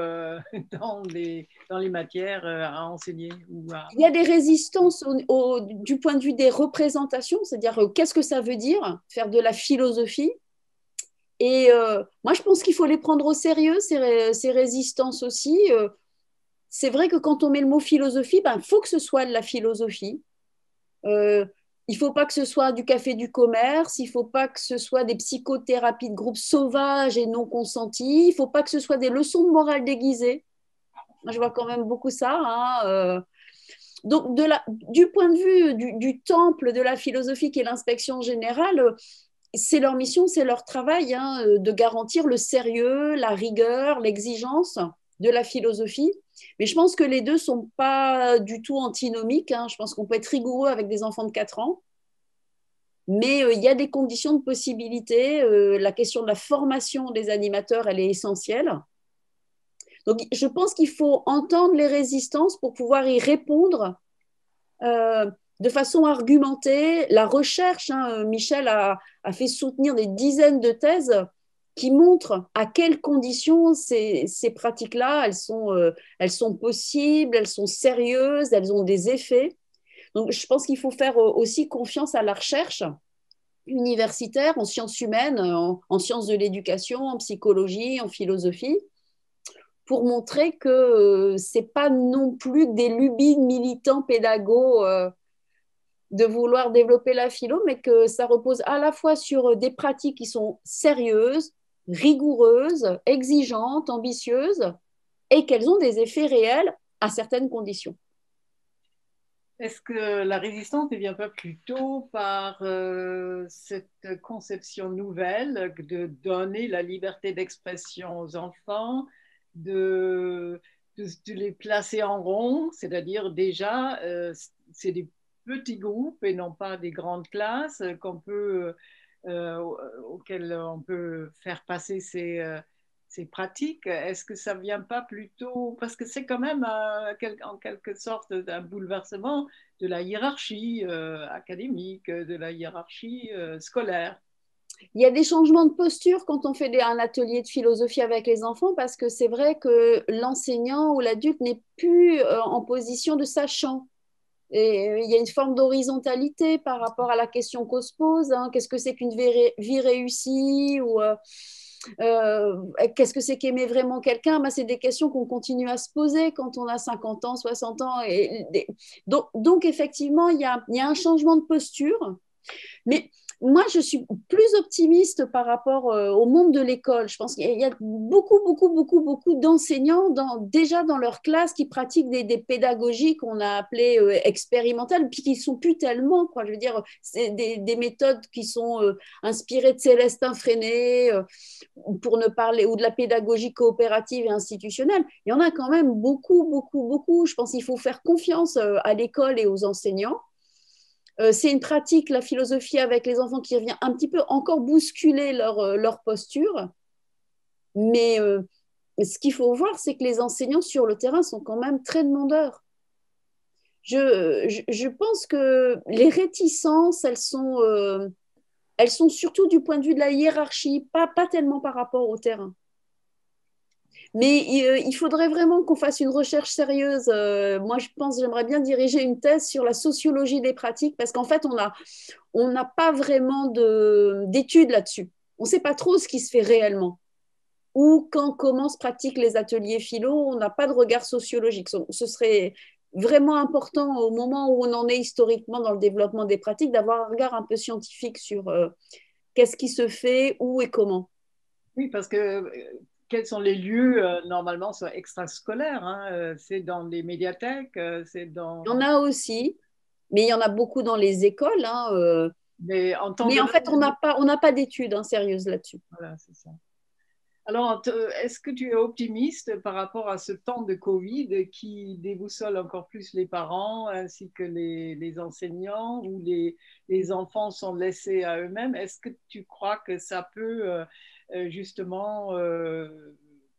dans les matières à enseigner Il y a des résistances du point de vue des représentations, c'est-à-dire qu'est-ce que ça veut dire faire de la philosophie. Et moi, je pense qu'il faut les prendre au sérieux, ces résistances aussi. C'est vrai que quand on met le mot philosophie, il faut que ce soit de la philosophie. Il ne faut pas que ce soit du café du commerce, il ne faut pas que ce soit des psychothérapies de groupe sauvages et non consenties, il ne faut pas que ce soit des leçons de morale déguisées. Moi, je vois quand même beaucoup ça. Hein. Donc, du point de vue du temple de la philosophie qui est l'inspection générale, c'est leur mission, c'est leur travail, hein, de garantir le sérieux, la rigueur, l'exigence de la philosophie. Mais je pense que les deux ne sont pas du tout antinomiques. Hein. Je pense qu'on peut être rigoureux avec des enfants de 4 ans. Mais il y a des conditions de possibilité. La question de la formation des animateurs, elle est essentielle. Donc, je pense qu'il faut entendre les résistances pour pouvoir y répondre de façon argumentée. La recherche, hein, Michel a fait soutenir des dizaines de thèses qui montrent à quelles conditions ces pratiques-là, elles sont possibles, elles sont sérieuses, elles ont des effets. Donc, je pense qu'il faut faire aussi confiance à la recherche universitaire en sciences humaines, en sciences de l'éducation, en psychologie, en philosophie, pour montrer que ce n'est pas non plus des lubies de militants pédagogues de vouloir développer la philo, mais que ça repose à la fois sur des pratiques qui sont sérieuses, rigoureuses, exigeantes, ambitieuses, et qu'elles ont des effets réels à certaines conditions. Est-ce que la résistance ne vient pas plutôt par cette conception nouvelle de donner la liberté d'expression aux enfants, de les placer en rond, c'est-à-dire déjà, c'est des petits groupes et non pas des grandes classes euh, auxquelles on peut faire passer ces pratiques. Est-ce que ça ne vient pas plutôt, parce que c'est quand même en quelque sorte un bouleversement de la hiérarchie académique, de la hiérarchie scolaire. Il y a des changements de posture quand on fait un atelier de philosophie avec les enfants parce que c'est vrai que l'enseignant ou l'adulte n'est plus en position de sachant. Et il y a une forme d'horizontalité par rapport à la question qu'on se pose. Hein. Qu'est-ce que c'est qu'une vie réussie ou qu'est-ce que c'est qu'aimer vraiment quelqu'un? Ben, c'est des questions qu'on continue à se poser quand on a 50 ans, 60 ans. Donc effectivement, il y a un changement de posture. Mais moi, je suis plus optimiste par rapport au monde de l'école. Je pense qu'il y a beaucoup d'enseignants déjà dans leur classe qui pratiquent des pédagogies qu'on a appelées expérimentales, puis qui ne sont plus tellement, quoi. Je veux dire, c'est des méthodes qui sont inspirées de Célestin Freinet, pour ne parler, ou de la pédagogie coopérative et institutionnelle. Il y en a quand même beaucoup. Je pense qu'il faut faire confiance à l'école et aux enseignants. C'est une pratique, la philosophie avec les enfants, qui revient un petit peu encore bousculer leur posture. Mais ce qu'il faut voir, c'est que les enseignants sur le terrain sont quand même très demandeurs. Je pense que les réticences, elles sont surtout du point de vue de la hiérarchie, pas tellement par rapport au terrain. Mais il faudrait vraiment qu'on fasse une recherche sérieuse. Moi, je pense, j'aimerais bien diriger une thèse sur la sociologie des pratiques parce qu'en fait, on n'a pas vraiment d'études là-dessus. On ne sait pas trop ce qui se fait réellement. Ou quand, comment se pratiquent les ateliers philo, on n'a pas de regard sociologique. Ce serait vraiment important au moment où on en est historiquement dans le développement des pratiques d'avoir un regard un peu scientifique sur qu'est-ce qui se fait, où et comment. Oui, parce que quels sont les lieux normalement extrascolaires, hein, c'est dans les médiathèques, c'est dans... Il y en a aussi, mais il y en a beaucoup dans les écoles. Hein, Mais en temps mais de... en fait, on n'a pas d'études sérieuses là-dessus. Voilà, c'est ça. Alors, est-ce que tu es optimiste par rapport à ce temps de Covid qui déboussole encore plus les parents ainsi que les enseignants, où les enfants sont laissés à eux-mêmes? Est-ce que tu crois que ça peut justement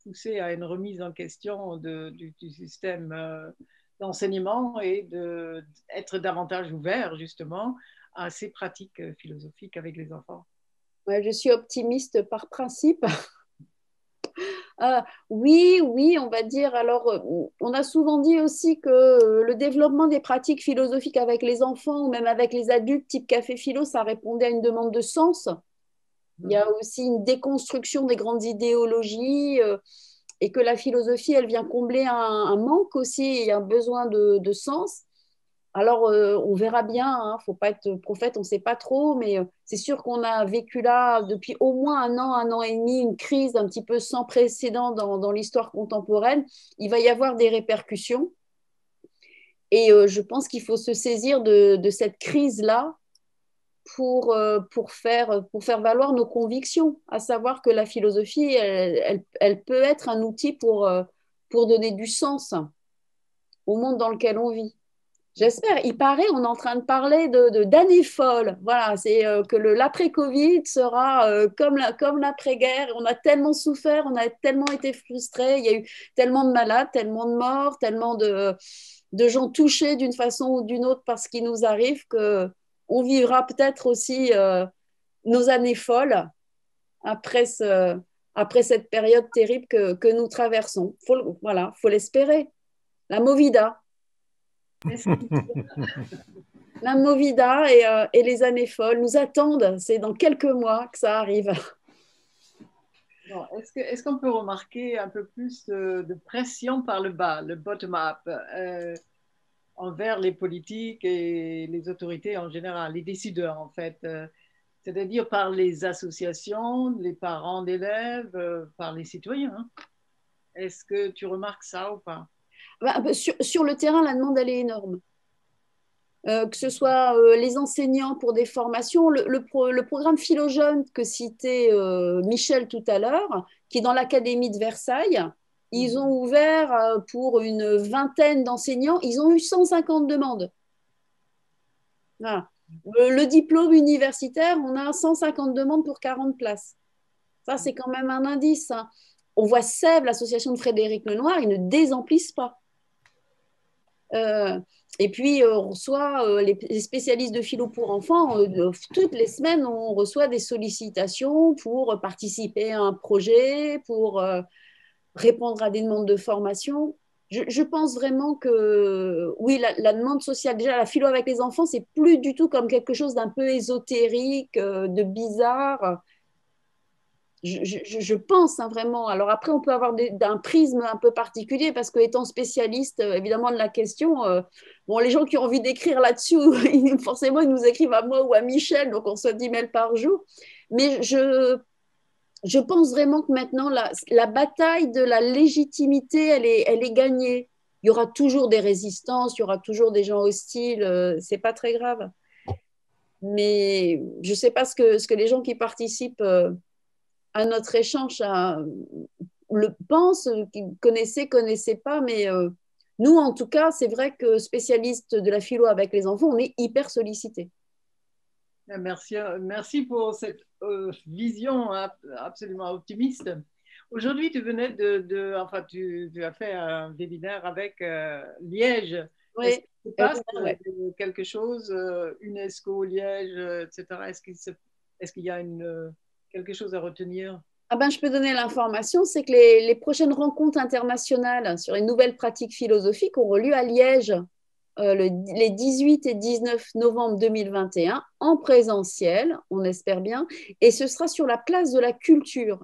pousser à une remise en question du système d'enseignement et d'être davantage ouvert justement à ces pratiques philosophiques avec les enfants? Ouais, je suis optimiste par principe. Oui, on va dire. Alors, on a souvent dit aussi que le développement des pratiques philosophiques avec les enfants ou même avec les adultes, type café philo, ça répondait à une demande de sens. Il y a aussi une déconstruction des grandes idéologies et que la philosophie, elle vient combler un manque aussi et un besoin de sens. Alors, on verra bien, il ne faut pas être prophète, on ne sait pas trop, mais c'est sûr qu'on a vécu là depuis au moins un an et demi, une crise un petit peu sans précédent dans l'histoire contemporaine. Il va y avoir des répercussions et je pense qu'il faut se saisir de cette crise-là pour faire valoir nos convictions, à savoir que la philosophie, elle peut être un outil pour donner du sens au monde dans lequel on vit. J'espère. Il paraît, on est en train de parler d'années folles. Voilà, c'est que l'après-Covid sera comme l'après-guerre. On a tellement souffert, on a tellement été frustrés. Il y a eu tellement de malades, tellement de morts, tellement de gens touchés d'une façon ou d'une autre par ce qui nous arrive qu'on vivra peut-être aussi nos années folles après, après cette période terrible que nous traversons. Voilà, faut l'espérer. La Movida. La Movida et les années folles nous attendent. C'est dans quelques mois que ça arrive. Bon, est-ce qu'on peut remarquer un peu plus de pression par le bas, le bottom-up, envers les politiques et les autorités en général, les décideurs en fait? c'est-à-dire par les associations, les parents d'élèves, par les citoyens. Hein. Est-ce que tu remarques ça ou pas? Sur le terrain, la demande, elle est énorme. Que ce soit les enseignants pour des formations, le programme Philo-Jeunes que citait Michel tout à l'heure, qui est dans l'Académie de Versailles, ils ont ouvert pour une vingtaine d'enseignants, ils ont eu 150 demandes. Voilà. Le diplôme universitaire, on a 150 demandes pour 40 places. Ça, c'est quand même un indice. Hein. On voit Sèvres, l'association de Frédéric Lenoir, ils ne désemplissent pas. Et puis, on reçoit les spécialistes de philo pour enfants. Toutes les semaines, on reçoit des sollicitations pour participer à un projet, pour répondre à des demandes de formation. Je pense vraiment que, oui, la demande sociale, déjà, la philo avec les enfants, c'est plus du tout comme quelque chose d'un peu ésotérique, de bizarre. Je pense hein, vraiment. Alors après, on peut avoir un prisme un peu particulier parce que étant spécialiste, évidemment, de la question, bon, les gens qui ont envie d'écrire là-dessus, forcément, ils nous écrivent à moi ou à Michel, donc on reçoit 10 mails par jour. Mais je pense vraiment que maintenant, la bataille de la légitimité, elle est gagnée. Il y aura toujours des résistances, il y aura toujours des gens hostiles, c'est pas très grave. Mais je sais pas ce que les gens qui participent à notre échange le pensent, qu'ils connaissaient pas, mais nous, en tout cas, c'est vrai que spécialistes de la philo avec les enfants, on est hyper sollicités. Merci pour cette vision absolument optimiste. Aujourd'hui, tu venais enfin, tu as fait un webinaire avec Liège. Oui. Est-ce qu'il se passe quelque chose, UNESCO, Liège, etc. Est-ce qu'il y a quelque chose à retenir? Je peux donner l'information, c'est que les prochaines rencontres internationales sur les nouvelles pratiques philosophiques auront lieu à Liège les 18 et 19 novembre 2021 en présentiel, on espère bien, et ce sera sur la place de la culture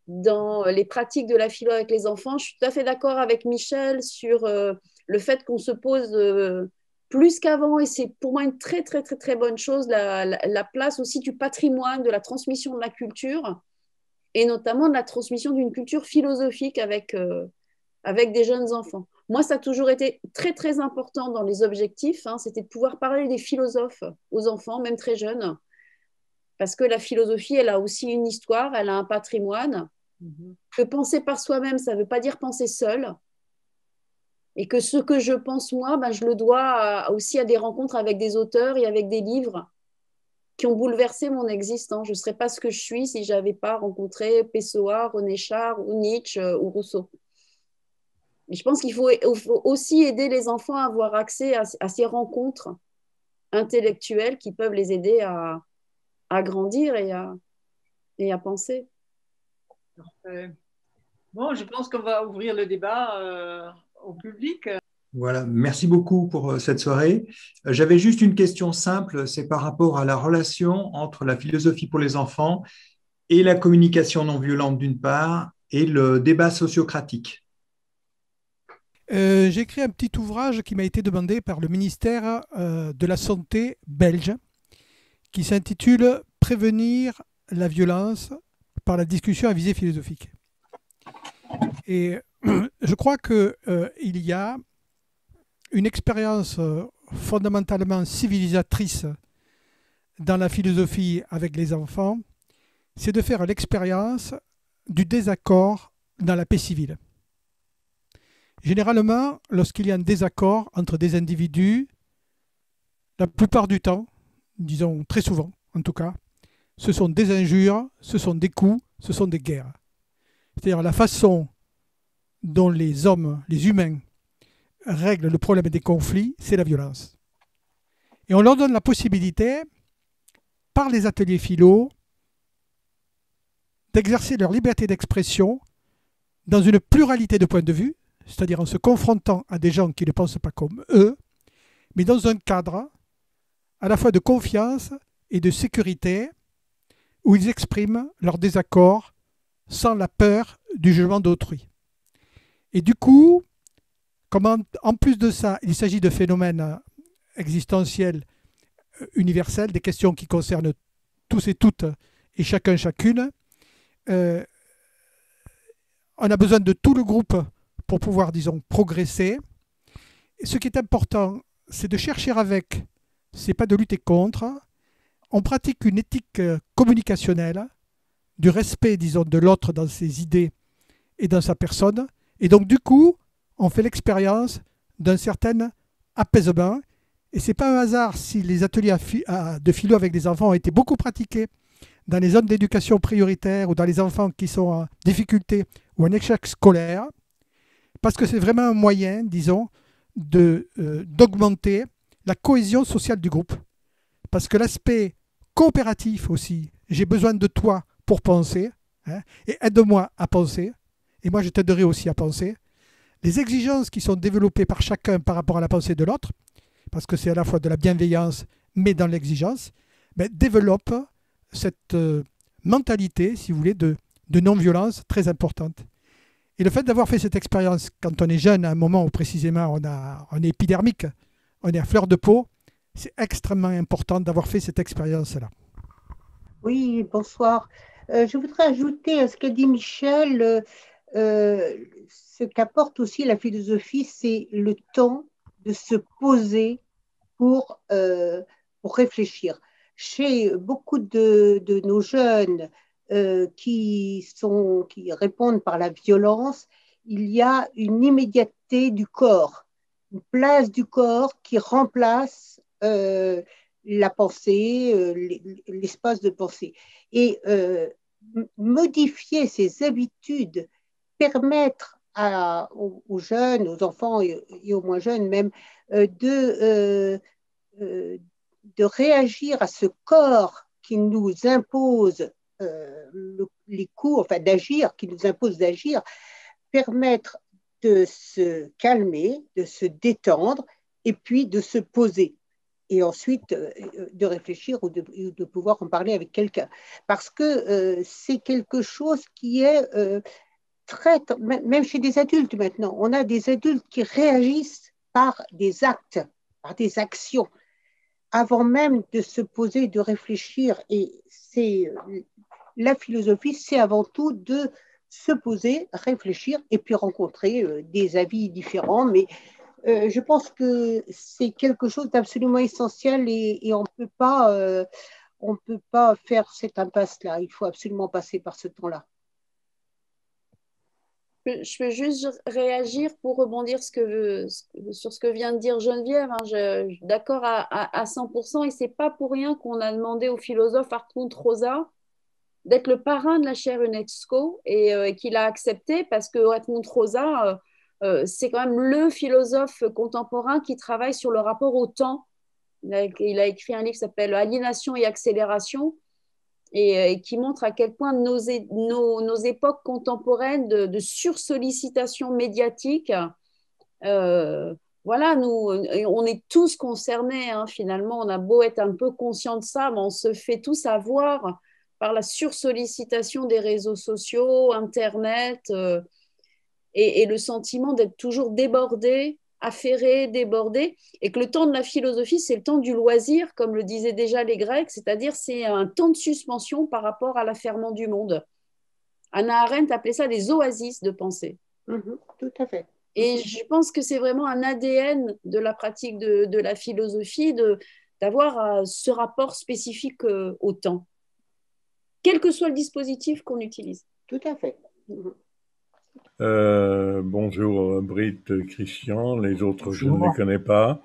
dans les pratiques de la philo avec les enfants. Je suis tout à fait d'accord avec Michel sur le fait qu'on se pose plus qu'avant, et c'est pour moi une très très très très bonne chose, la place aussi du patrimoine, de la transmission de la culture, et notamment de la transmission d'une culture philosophique avec des jeunes enfants. Moi, ça a toujours été très, très important dans les objectifs, hein, c'était de pouvoir parler des philosophes aux enfants, même très jeunes, parce que la philosophie, elle a aussi une histoire, elle a un patrimoine. Que penser par soi-même, ça ne veut pas dire penser seul. Et que ce que je pense moi, je le dois aussi à des rencontres avec des auteurs et avec des livres qui ont bouleversé mon existence. Je ne serais pas ce que je suis si je n'avais pas rencontré Pessoa, René Char ou Nietzsche ou Rousseau. Et je pense qu'il faut aussi aider les enfants à avoir accès à ces rencontres intellectuelles qui peuvent les aider à grandir et à penser. Parfait. Bon, je pense qu'on va ouvrir le débat au public. Voilà, merci beaucoup pour cette soirée. J'avais juste une question simple, c'est par rapport à la relation entre la philosophie pour les enfants et la communication non violente d'une part et le débat sociocratique. J'ai écrit un petit ouvrage qui m'a été demandé par le ministère de la Santé belge qui s'intitule « Prévenir la violence par la discussion à visée philosophique ». Et je crois qu'il y a une expérience fondamentalement civilisatrice dans la philosophie avec les enfants, c'est de faire l'expérience du désaccord dans la paix civile. Généralement, lorsqu'il y a un désaccord entre des individus, la plupart du temps, disons très souvent en tout cas, ce sont des injures, ce sont des coups, ce sont des guerres. C'est-à-dire la façon dont les hommes, les humains, règlent le problème des conflits, c'est la violence. Et on leur donne la possibilité, par les ateliers philo, d'exercer leur liberté d'expression dans une pluralité de points de vue, c'est-à-dire en se confrontant à des gens qui ne pensent pas comme eux, mais dans un cadre à la fois de confiance et de sécurité, où ils expriment leur désaccord sans la peur du jugement d'autrui. Et du coup, comme en plus de ça, il s'agit de phénomènes existentiels universels, des questions qui concernent tous et toutes, et chacun, chacune. On a besoin de tout le groupe pour pouvoir, disons, progresser. Et ce qui est important, c'est de chercher avec, c'est pas de lutter contre. On pratique une éthique communicationnelle, du respect, disons, de l'autre dans ses idées et dans sa personne. Et donc, du coup, on fait l'expérience d'un certain apaisement. Et ce n'est pas un hasard si les ateliers de philo avec des enfants ont été beaucoup pratiqués dans les zones d'éducation prioritaire ou dans les enfants qui sont en difficulté ou en échec scolaire, parce que c'est vraiment un moyen, disons, d'augmenter la cohésion sociale du groupe. Parce que l'aspect coopératif aussi, j'ai besoin de toi pour penser, hein, et aide-moi à penser, et moi je t'aiderai aussi à penser. Les exigences qui sont développées par chacun par rapport à la pensée de l'autre, parce que c'est à la fois de la bienveillance, mais dans l'exigence, développent cette mentalité, si vous voulez, de non-violence très importante. Et le fait d'avoir fait cette expérience quand on est jeune, à un moment où précisément on est épidermique, on est à fleur de peau, c'est extrêmement important d'avoir fait cette expérience-là. Oui, bonsoir. Je voudrais ajouter à ce qu'a dit Michel, ce qu'apporte aussi la philosophie, c'est le temps de se poser pour réfléchir. Chez beaucoup de nos jeunes qui répondent par la violence, il y a une immédiateté du corps, une place du corps qui remplace la pensée, l'espace de pensée. Et modifier ces habitudes, permettre aux jeunes, aux enfants et aux moins jeunes même, de réagir à ce corps qui nous impose les coups, enfin d'agir, qui nous impose d'agir, permettre de se calmer, de se détendre et puis de se poser. Et ensuite de réfléchir ou de pouvoir en parler avec quelqu'un. Parce que c'est quelque chose qui est même chez des adultes maintenant, on a des adultes qui réagissent par des actes, par des actions, avant même de se poser, de réfléchir. Et la philosophie, c'est avant tout de se poser, réfléchir et puis rencontrer des avis différents. Mais je pense que c'est quelque chose d'absolument essentiel et on ne peut pas faire cette impasse-là. Il faut absolument passer par ce temps-là. Je peux juste réagir pour rebondir sur ce que vient de dire Geneviève. Je suis d'accord à 100%, et c'est pas pour rien qu'on a demandé au philosophe Hartmut Rosa d'être le parrain de la chaire UNESCO et qu'il a accepté parce que Hartmut Rosa, c'est quand même le philosophe contemporain qui travaille sur le rapport au temps. Il a écrit un livre qui s'appelle Aliénation et accélération, et qui montre à quel point nos époques contemporaines de sursollicitation médiatique, voilà, on est tous concernés, hein, finalement. On a beau être un peu conscient de ça, mais on se fait tous avoir par la sursollicitation des réseaux sociaux, Internet, et le sentiment d'être toujours débordé, affairé, débordé, et que le temps de la philosophie, c'est le temps du loisir, comme le disaient déjà les Grecs, c'est-à-dire c'est un temps de suspension par rapport à l'affairement du monde. Hannah Arendt appelait ça des oasis de pensée. Tout à fait. Et je pense que c'est vraiment un ADN de la pratique de la philosophie d'avoir ce rapport spécifique au temps, quel que soit le dispositif qu'on utilise. Tout à fait. Bonjour Britt, Christian, les autres je ne les connais pas.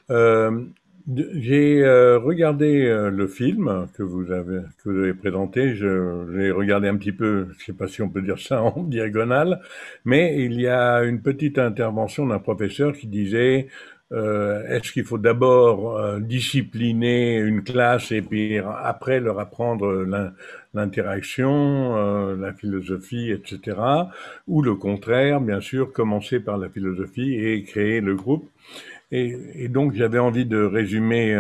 J'ai regardé le film que vous avez présenté. Je l'ai regardé un petit peu, je ne sais pas si on peut dire ça en diagonale, mais il y a une petite intervention d'un professeur qui disait est-ce qu'il faut d'abord discipliner une classe et puis après leur apprendre l'interaction, la philosophie, etc. Ou le contraire, bien sûr, commencer par la philosophie et créer le groupe. Et donc, j'avais envie de résumer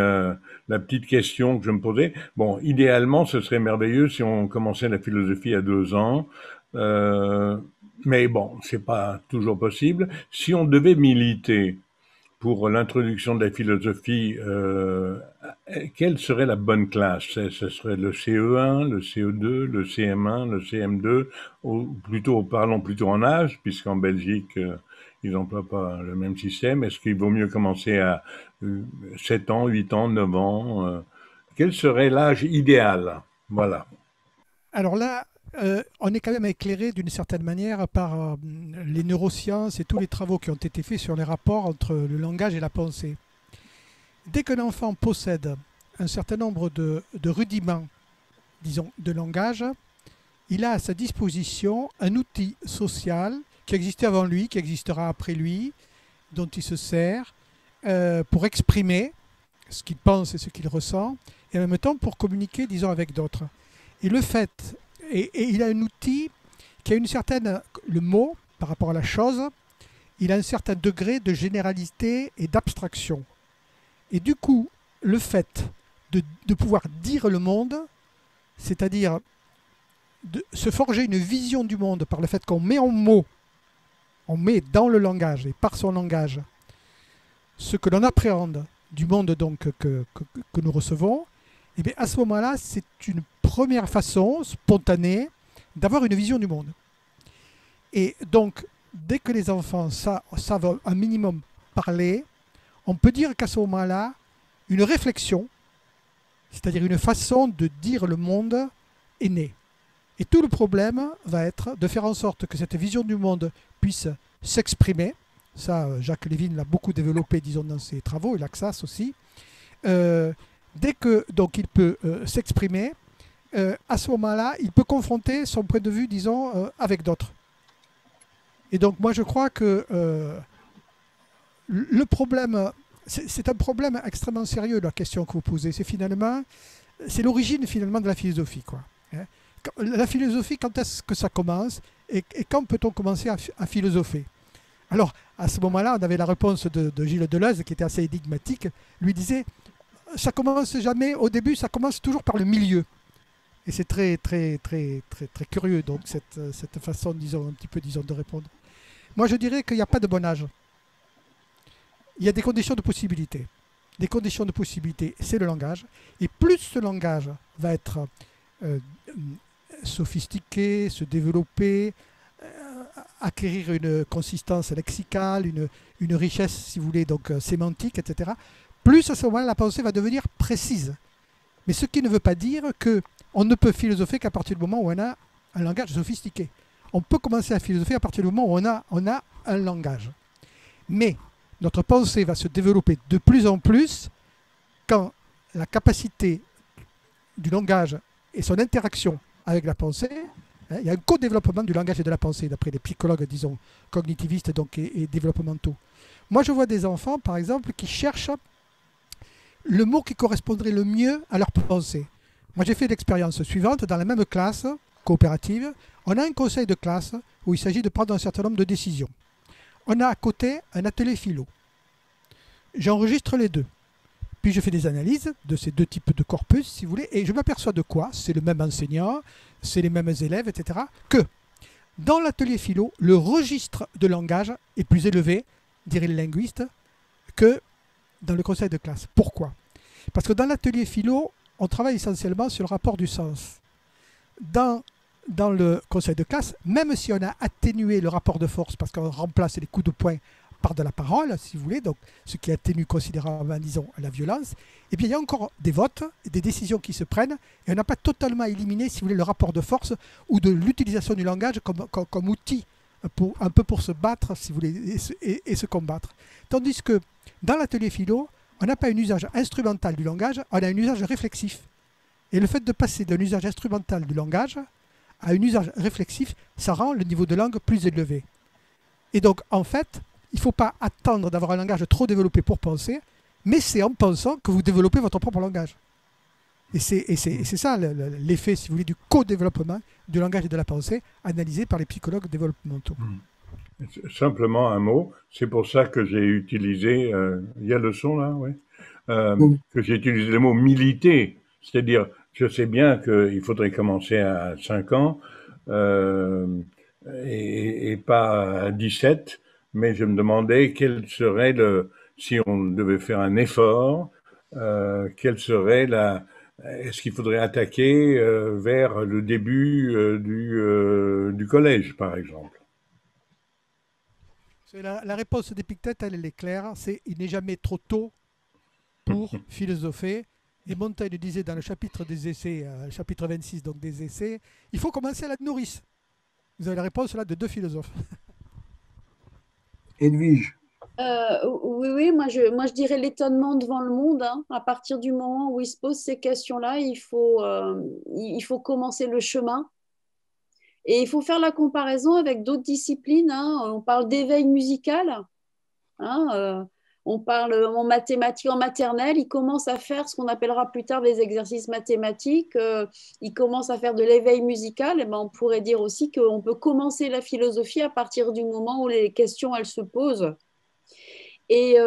la petite question que je me posais. Bon, idéalement, ce serait merveilleux si on commençait la philosophie à 2 ans. Mais bon, c'est pas toujours possible. Si on devait militer pour l'introduction de la philosophie, quelle serait la bonne classe? Ce serait le CE1, le CE2, le CM1, le CM2, ou plutôt, parlons plutôt en âge, puisqu'en Belgique, ils n'emploient pas le même système. Est-ce qu'il vaut mieux commencer à 7 ans, 8 ans, 9 ans? Quel serait l'âge idéal? Voilà. Alors là, on est quand même éclairé d'une certaine manière par les neurosciences et tous les travaux qui ont été faits sur les rapports entre le langage et la pensée. Dès qu'un enfant possède un certain nombre de rudiments, disons, de langage, il a à sa disposition un outil social qui existait avant lui, qui existera après lui, dont il se sert pour exprimer ce qu'il pense et ce qu'il ressent, et en même temps pour communiquer, disons, avec d'autres. Et le fait, et il a un outil qui a une certaine, le mot par rapport à la chose, il a un certain degré de généralité et d'abstraction. Et du coup, le fait de pouvoir dire le monde, c'est-à-dire de se forger une vision du monde par le fait qu'on met en mots, on met dans le langage et par son langage ce que l'on appréhende du monde donc que nous recevons, et bien à ce moment-là, c'est une première façon spontanée d'avoir une vision du monde. Et donc, dès que les enfants savent un minimum parler, on peut dire qu'à ce moment-là, une réflexion, c'est-à-dire une façon de dire le monde, est née. Et tout le problème va être de faire en sorte que cette vision du monde puisse s'exprimer. Ça, Jacques Lévin l'a beaucoup développé, disons, dans ses travaux, et Laxas aussi. Dès que donc il peut s'exprimer, à ce moment-là, il peut confronter son point de vue, disons, avec d'autres. Et donc, moi, je crois que le problème, c'est un problème extrêmement sérieux, la question que vous posez. C'est l'origine finalement de la philosophie, quoi. La philosophie, quand est-ce que ça commence et quand peut-on commencer à philosopher? Alors, à ce moment-là, on avait la réponse de Gilles Deleuze, qui était assez énigmatique. Lui disait, ça commence jamais, au début, ça commence toujours par le milieu. Et c'est très, très, très, très, très curieux, donc, cette façon, disons, un petit peu, disons, de répondre. Moi, je dirais qu'il n'y a pas de bon âge. Il y a des conditions de possibilité. Des conditions de possibilité, c'est le langage. Et plus ce langage va être sophistiqué, se développer, acquérir une consistance lexicale, une richesse, si vous voulez, donc sémantique, etc., plus à ce moment-là, la pensée va devenir précise. Mais ce qui ne veut pas dire qu'on ne peut philosopher qu'à partir du moment où on a un langage sophistiqué. On peut commencer à philosopher à partir du moment où on a un langage. Mais notre pensée va se développer de plus en plus quand la capacité du langage et son interaction avec la pensée, il y a un co-développement du langage et de la pensée, d'après les psychologues, disons, cognitivistes donc, et développementaux. Moi, je vois des enfants, par exemple, qui cherchent le mot qui correspondrait le mieux à leur pensée. Moi, j'ai fait l'expérience suivante. Dans la même classe coopérative, on a un conseil de classe où il s'agit de prendre un certain nombre de décisions. On a à côté un atelier philo. J'enregistre les deux. Puis je fais des analyses de ces deux types de corpus, si vous voulez, et je m'aperçois de quoi? C'est le même enseignant, c'est les mêmes élèves, etc. Que dans l'atelier philo, le registre de langage est plus élevé, dirait le linguiste, que dans le conseil de classe. Pourquoi? Parce que dans l'atelier philo, on travaille essentiellement sur le rapport du sens. Dans le conseil de classe, même si on a atténué le rapport de force, parce qu'on remplace les coups de poing par de la parole, si vous voulez, donc ce qui atténue considérablement, disons, la violence, et bien il y a encore des votes, des décisions qui se prennent, et on n'a pas totalement éliminé, si vous voulez, le rapport de force ou de l'utilisation du langage comme outil, un peu pour se battre, si vous voulez, et se combattre. Tandis que dans l'atelier philo, on n'a pas un usage instrumental du langage, on a un usage réflexif. Et le fait de passer d'un usage instrumental du langage à un usage réflexif, ça rend le niveau de langue plus élevé. Et donc, en fait, il ne faut pas attendre d'avoir un langage trop développé pour penser, mais c'est en pensant que vous développez votre propre langage. Et c'est ça l'effet, si vous voulez, du co-développement du langage et de la pensée, analysé par les psychologues développementaux. Simplement un mot, c'est pour ça que j'ai utilisé, il y a le son là, oui, que j'ai utilisé le mot militer, c'est-à-dire, je sais bien qu'il faudrait commencer à 5 ans et pas à 17, mais je me demandais quel serait si on devait faire un effort, quelle serait est-ce qu'il faudrait attaquer vers le début du collège, par exemple? La réponse d'Épictète, elle est claire, c'est il n'est jamais trop tôt pour philosopher. Et Montaigne disait dans le chapitre des essais, chapitre 26 donc des essais, il faut commencer à la nourrice. Vous avez la réponse là de deux philosophes. Edwige. Oui, oui, moi je dirais l'étonnement devant le monde, hein. À partir du moment où il se pose ces questions-là, il faut commencer le chemin. Et il faut faire la comparaison avec d'autres disciplines, hein. On parle d'éveil musical, hein, on parle en mathématiques, en maternelle, ils commencent à faire ce qu'on appellera plus tard des exercices mathématiques, ils commencent à faire de l'éveil musical, et ben on pourrait dire aussi qu'on peut commencer la philosophie à partir du moment où les questions elles se posent. Et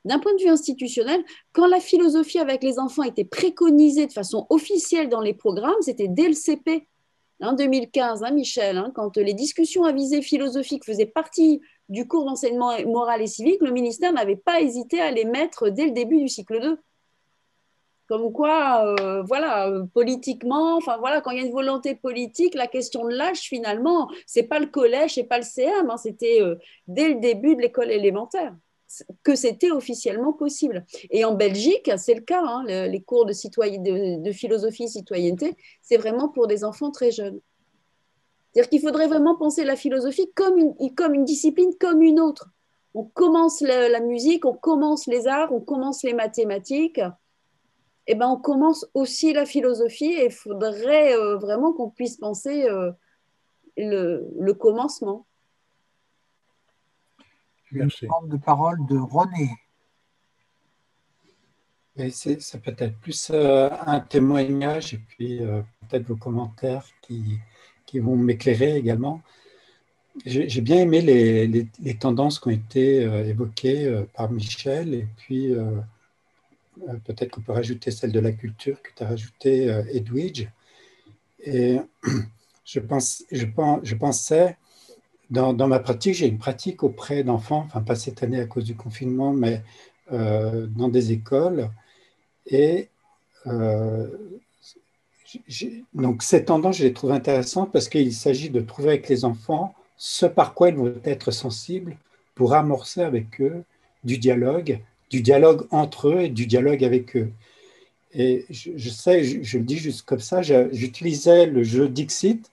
d'un point de vue institutionnel, quand la philosophie avec les enfants était préconisée de façon officielle dans les programmes, c'était dès le CP. 2015, hein, Michel, hein, quand les discussions à visée philosophique faisaient partie du cours d'enseignement moral et civique, le ministère n'avait pas hésité à les mettre dès le début du cycle 2. Comme quoi, voilà, politiquement, enfin voilà, quand il y a une volonté politique, la question de l'âge, finalement, c'est pas le collège, c'est pas le CM, hein, c'était dès le début de l'école élémentaire que c'était officiellement possible. Et en Belgique, c'est le cas, hein, les cours de philosophie citoyenneté, c'est vraiment pour des enfants très jeunes. C'est-à-dire qu'il faudrait vraiment penser la philosophie comme une discipline comme une autre. On commence la musique, on commence les arts, on commence les mathématiques, et ben on commence aussi la philosophie et il faudrait vraiment qu'on puisse penser le commencement. Une demande de parole de René. Ça peut être plus un témoignage et puis peut-être vos commentaires qui vont m'éclairer également. J'ai bien aimé les tendances qui ont été évoquées par Michel et puis peut-être qu'on peut rajouter celle de la culture que tu as rajoutée, Edwige. Et je pensais, dans ma pratique, j'ai une pratique auprès d'enfants, enfin pas cette année à cause du confinement, mais dans des écoles. Et donc ces tendances, je les trouve intéressantes parce qu'il s'agit de trouver avec les enfants ce par quoi ils vont être sensibles pour amorcer avec eux du dialogue entre eux et du dialogue avec eux. Et je sais, je le dis juste comme ça, j'utilisais le jeu Dixit.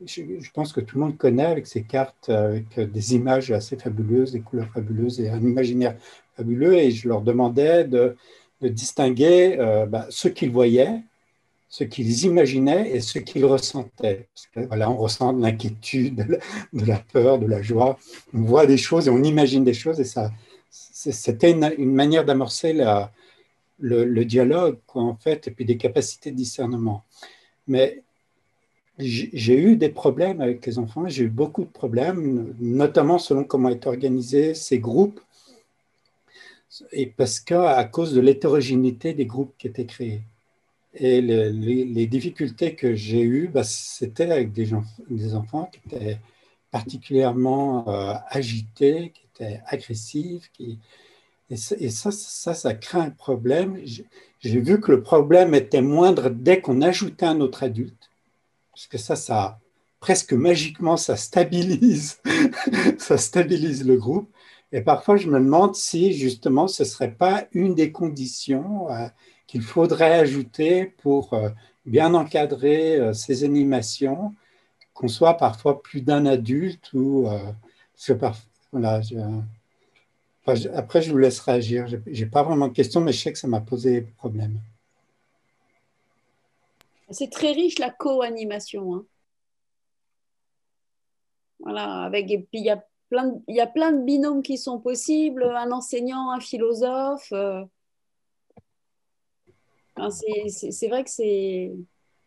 Je pense que tout le monde connaît avec ces cartes, avec des images assez fabuleuses, des couleurs fabuleuses et un imaginaire fabuleux. Et je leur demandais de distinguer ce qu'ils voyaient, ce qu'ils imaginaient et ce qu'ils ressentaient. Parce que, voilà, on ressent de l'inquiétude, de la peur, de la joie. On voit des choses et on imagine des choses. Et ça, c'était une manière d'amorcer le dialogue, quoi, en fait, et puis des capacités de discernement. Mais j'ai eu des problèmes avec les enfants, j'ai eu beaucoup de problèmes, notamment selon comment est organisé ces groupes, et parce qu'à cause de l'hétérogénéité des groupes qui étaient créés. Et les difficultés que j'ai eues, c'était avec des enfants qui étaient particulièrement agités, qui étaient agressifs, et ça crée un problème. J'ai vu que le problème était moindre dès qu'on ajoutait un autre adulte, parce que ça presque magiquement, ça stabilise, ça stabilise le groupe. Et parfois, je me demande si justement, ce ne serait pas une des conditions qu'il faudrait ajouter pour bien encadrer ces animations, qu'on soit parfois plus d'un adulte ou voilà. Après, je vous laisse réagir. Je n'ai pas vraiment de questions, mais je sais que ça m'a posé problème. C'est très riche la co-animation, hein. Voilà, et puis il y a plein de binômes qui sont possibles, un enseignant, un philosophe. C'est vrai que c'est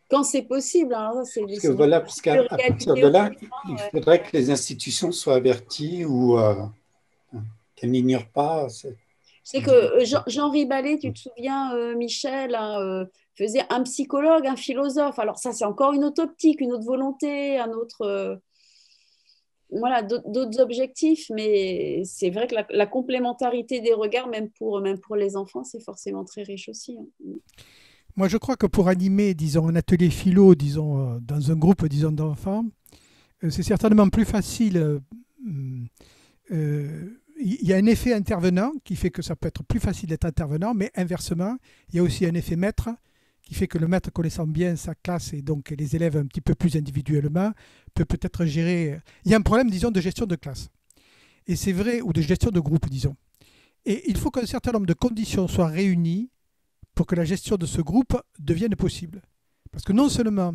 quand c'est possible. Alors ça, parce qu'à partir de là, il faudrait que les institutions soient averties ou qu'elles n'ignorent pas. C'est que Jean Riballet, tu te souviens, Michel, hein, faisait un psychologue, un philosophe. Alors ça, c'est encore une autre optique, une autre volonté, un autre. voilà, d'autres objectifs, mais c'est vrai que la complémentarité des regards, même pour les enfants, c'est forcément très riche aussi, hein. Moi, je crois que pour animer, disons, un atelier philo, disons, dans un groupe, disons, d'enfants, c'est certainement plus facile. Il y a un effet intervenant qui fait que ça peut être plus facile d'être intervenant, mais inversement, il y a aussi un effet maître qui fait que le maître, connaissant bien sa classe et donc les élèves un petit peu plus individuellement, peut peut-être gérer. Il y a un problème, disons, de gestion de classe. Et c'est vrai, ou de gestion de groupe, disons. Et il faut qu'un certain nombre de conditions soient réunies pour que la gestion de ce groupe devienne possible. Parce que non seulement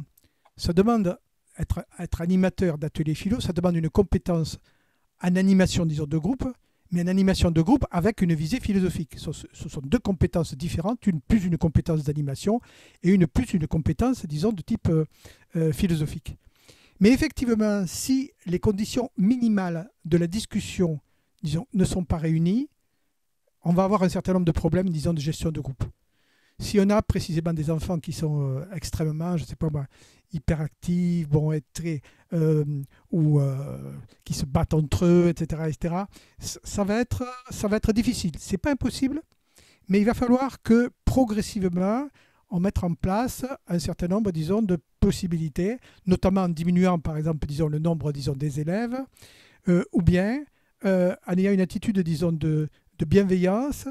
ça demande être animateur d'atelier philo, ça demande une compétence en animation, disons, de groupe, mais en animation de groupe avec une visée philosophique. Ce sont deux compétences différentes, une plus une compétence d'animation et une plus une compétence, disons, de type philosophique. Mais effectivement, si les conditions minimales de la discussion, disons, ne sont pas réunies, on va avoir un certain nombre de problèmes, disons, de gestion de groupe. Si on a précisément des enfants qui sont extrêmement, je ne sais pas moi, hyperactifs, très, qui se battent entre eux, etc., ça va être difficile. Ce n'est pas impossible, mais il va falloir que progressivement, on mette en place un certain nombre, disons, de possibilités, notamment en diminuant, par exemple, disons, le nombre, disons, des élèves, ou bien en ayant une attitude, disons, de bienveillance,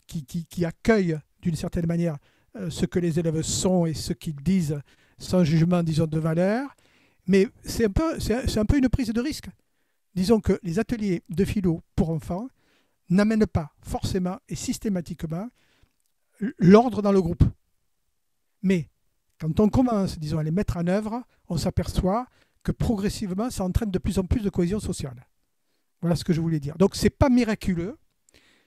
qui accueille d'une certaine manière ce que les élèves sont et ce qu'ils disent sans jugement, disons, de valeur. Mais c'est un peu une prise de risque. Disons que les ateliers de philo pour enfants n'amènent pas forcément et systématiquement l'ordre dans le groupe. Mais quand on commence, disons, à les mettre en œuvre, on s'aperçoit que progressivement, ça entraîne de plus en plus de cohésion sociale. Voilà ce que je voulais dire. Donc, ce n'est pas miraculeux.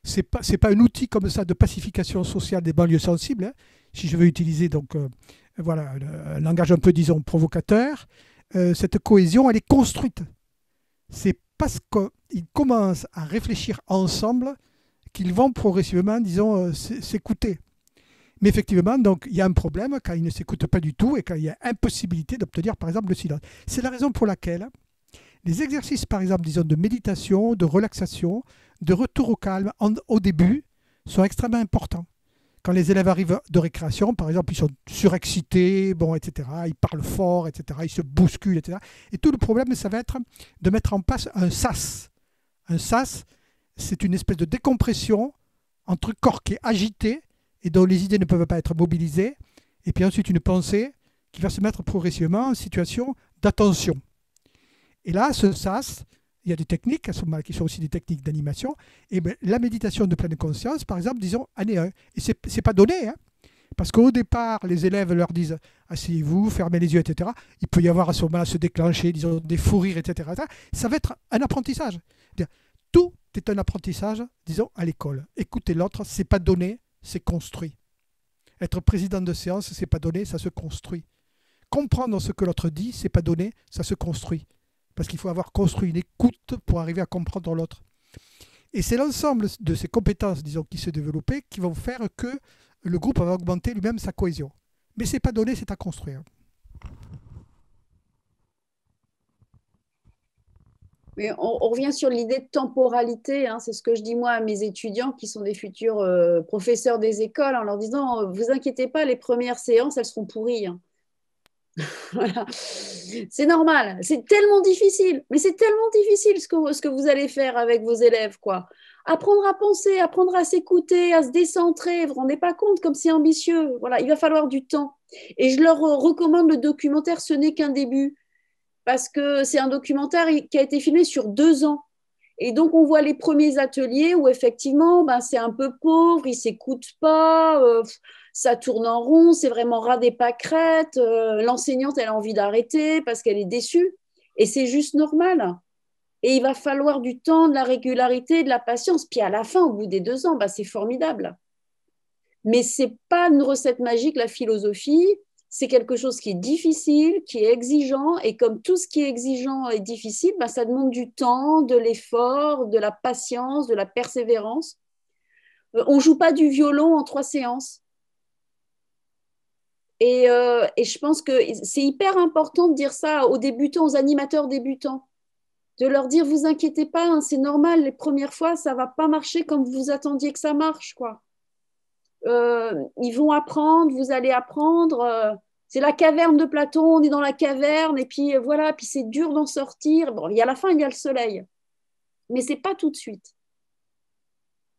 Ce n'est pas un outil comme ça de pacification sociale des banlieues sensibles, hein, si je veux utiliser donc, un langage un peu, disons, provocateur. Cette cohésion, elle est construite. C'est parce qu'ils commencent à réfléchir ensemble qu'ils vont progressivement, disons, s'écouter. Mais effectivement, donc, il y a un problème quand ils ne s'écoutent pas du tout et quand il y a impossibilité d'obtenir, par exemple, le silence. C'est la raison pour laquelle les exercices, par exemple, disons, de méditation, de relaxation, de retour au calme au début sont extrêmement importants. Quand les élèves arrivent de récréation, par exemple, ils sont surexcités, etc., ils parlent fort, etc., ils se bousculent, etc. Et tout le problème, ça va être de mettre en place un sas. Un sas, c'est une espèce de décompression entre un corps qui est agité et dont les idées ne peuvent pas être mobilisées, et puis ensuite une pensée qui va se mettre progressivement en situation d'attention. Et là, ce sas, il y a des techniques à ce moment-là qui sont aussi des techniques d'animation. Et bien, la méditation de pleine conscience, par exemple, disons année 1. Et ce n'est pas donné, hein, parce qu'au départ, les élèves leur disent asseyez-vous, fermez les yeux, etc. Il peut y avoir à ce moment-là se déclencher, disons, des fous rires, etc. Ça va être un apprentissage. Tout est un apprentissage, disons, à l'école. Écouter l'autre, ce n'est pas donné, c'est construit. Être président de séance, ce n'est pas donné, ça se construit. Comprendre ce que l'autre dit, ce n'est pas donné, ça se construit. Parce qu'il faut avoir construit une écoute pour arriver à comprendre l'autre. Et c'est l'ensemble de ces compétences, disons, qui se développent, qui vont faire que le groupe va augmenter lui-même sa cohésion. Mais ce n'est pas donné, c'est à construire. Mais on revient sur l'idée de temporalité, hein, c'est ce que je dis moi à mes étudiants qui sont des futurs professeurs des écoles, en leur disant vous inquiétez pas, les premières séances, elles seront pourries. Hein. Voilà. C'est normal, c'est tellement difficile, mais c'est tellement difficile ce que vous allez faire avec vos élèves, quoi. Apprendre à penser, apprendre à s'écouter, à se décentrer, vous ne vous rendez pas compte comme c'est ambitieux. Voilà, il va falloir du temps. Et je leur recommande le documentaire Ce n'est qu'un début, parce que c'est un documentaire qui a été filmé sur 2 ans. Et donc, on voit les premiers ateliers où effectivement, c'est un peu pauvre, ils ne s'écoutent pas, ça tourne en rond, c'est vraiment ras des pâquerettes, l'enseignante, elle a envie d'arrêter parce qu'elle est déçue. Et c'est juste normal. Et il va falloir du temps, de la régularité, de la patience. Puis à la fin, au bout des 2 ans, c'est formidable. Mais ce n'est pas une recette magique, la philosophie. C'est quelque chose qui est difficile, qui est exigeant. Et comme tout ce qui est exigeant et difficile, ça demande du temps, de l'effort, de la patience, de la persévérance. On ne joue pas du violon en 3 séances. Et je pense que c'est hyper important de dire ça aux débutants, aux animateurs débutants, de leur dire, vous inquiétez pas, hein, c'est normal, les premières fois, ça va pas marcher comme vous attendiez que ça marche, quoi. Ils vont apprendre, vous allez apprendre. C'est la caverne de Platon, on est dans la caverne, et puis voilà, puis c'est dur d'en sortir. Bon, il y a la fin, il y a le soleil, mais c'est pas tout de suite.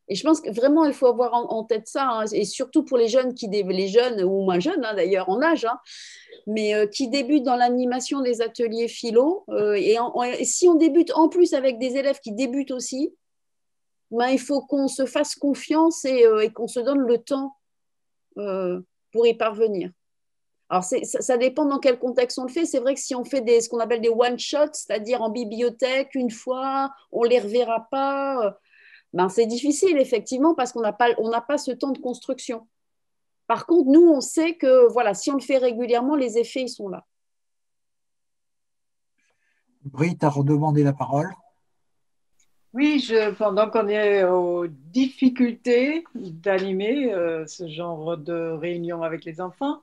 Et je pense que vraiment, il faut avoir en tête ça, hein, et surtout pour les jeunes, les jeunes ou moins jeunes, hein, d'ailleurs, en âge, hein, mais qui débutent dans l'animation des ateliers philo. Et si on débute en plus avec des élèves qui débutent aussi, ben, il faut qu'on se fasse confiance et qu'on se donne le temps pour y parvenir. Alors, ça dépend dans quel contexte on le fait. C'est vrai que si on fait ce qu'on appelle des one-shots, c'est-à-dire en bibliothèque, une fois, on ne les reverra pas, ben, c'est difficile, effectivement, parce qu'on n'a pas ce temps de construction. Par contre, nous, on sait que voilà, si on le fait régulièrement, les effets, ils sont là. Brie, tu as redemandé la parole. Oui, pendant qu'on est aux difficultés d'animer ce genre de réunion avec les enfants,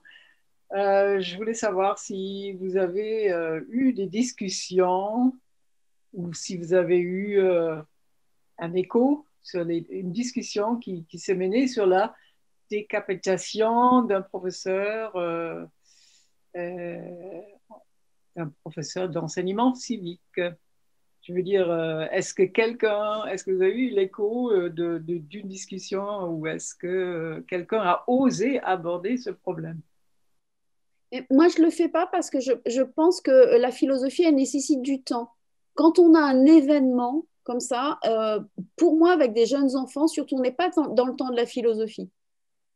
je voulais savoir si vous avez eu des discussions ou si vous avez eu un écho sur une discussion qui s'est menée sur la décapitation d'un professeur d'enseignement civique. Je veux dire, est-ce que vous avez eu l'écho d'une discussion ou est-ce que quelqu'un a osé aborder ce problème? Et moi, je ne le fais pas parce que je pense que la philosophie, elle nécessite du temps. Quand on a un événement comme ça, pour moi, avec des jeunes enfants, surtout, on n'est pas dans le temps de la philosophie.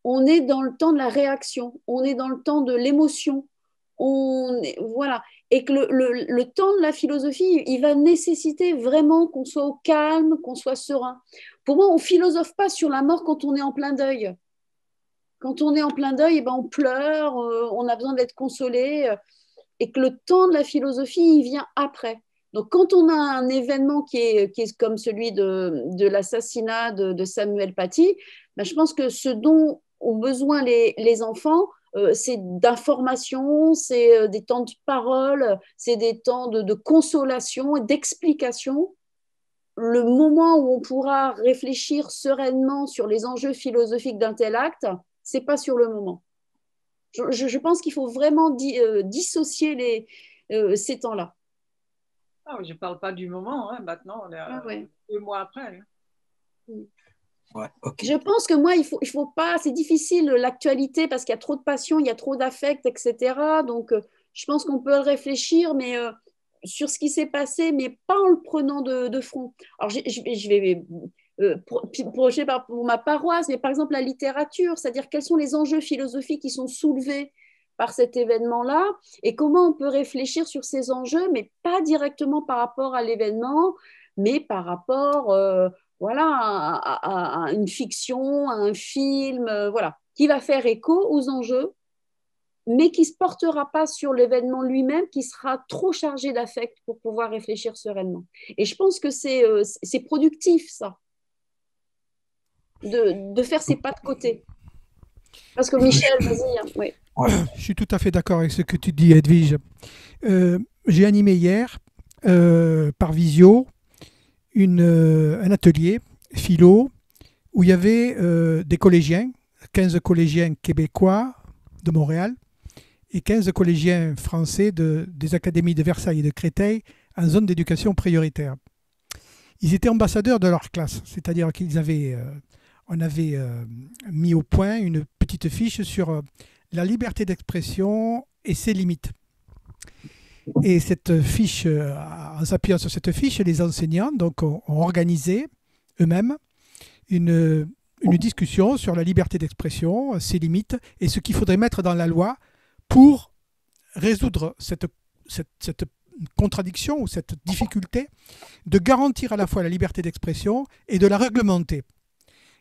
On est dans le temps de la réaction, on est dans le temps de l'émotion. Voilà. Et que le temps de la philosophie, il va nécessiter vraiment qu'on soit au calme, qu'on soit serein. Pour moi, on ne philosophe pas sur la mort quand on est en plein deuil. Quand on est en plein deuil, eh ben, on pleure, on a besoin d'être consolé. Et que le temps de la philosophie, il vient après. Donc, quand on a un événement qui est comme celui de l'assassinat de Samuel Paty, ben, je pense que ce dont ont besoin les enfants, c'est d'information, c'est des temps de parole, c'est des temps de consolation et d'explication. Le moment où on pourra réfléchir sereinement sur les enjeux philosophiques d'un tel acte, c'est pas sur le moment. Je pense qu'il faut vraiment dissocier ces temps-là. Ah, je ne parle pas du moment, hein. Maintenant, on est 2 mois après. Hein. Ouais, okay. Je pense que moi, il faut pas, c'est difficile l'actualité parce qu'il y a trop de passion, il y a trop d'affect, etc. Donc, je pense qu'on peut réfléchir, mais sur ce qui s'est passé, mais pas en le prenant de front. Alors, je vais projeter pour ma paroisse, mais par exemple la littérature, c'est-à-dire quels sont les enjeux philosophiques qui sont soulevés par cet événement-là et comment on peut réfléchir sur ces enjeux, mais pas directement par rapport à l'événement, mais par rapport voilà, à une fiction, à un film, voilà, qui va faire écho aux enjeux, mais qui ne se portera pas sur l'événement lui-même, qui sera trop chargé d'affect pour pouvoir réfléchir sereinement. Et je pense que c'est productif, ça, de faire ses pas de côté. Parce que Michel, vas-y. Hein, oui. Je suis tout à fait d'accord avec ce que tu dis, Edwige. J'ai animé hier, par visio, un atelier philo où il y avait des collégiens, 15 collégiens québécois de Montréal et 15 collégiens français des académies de Versailles et de Créteil en zone d'éducation prioritaire. Ils étaient ambassadeurs de leur classe, c'est-à-dire on avait mis au point une petite fiche sur la liberté d'expression et ses limites. Et cette fiche, en s'appuyant sur cette fiche, les enseignants donc, ont organisé eux-mêmes une discussion sur la liberté d'expression, ses limites et ce qu'il faudrait mettre dans la loi pour résoudre cette contradiction ou cette difficulté de garantir à la fois la liberté d'expression et de la réglementer.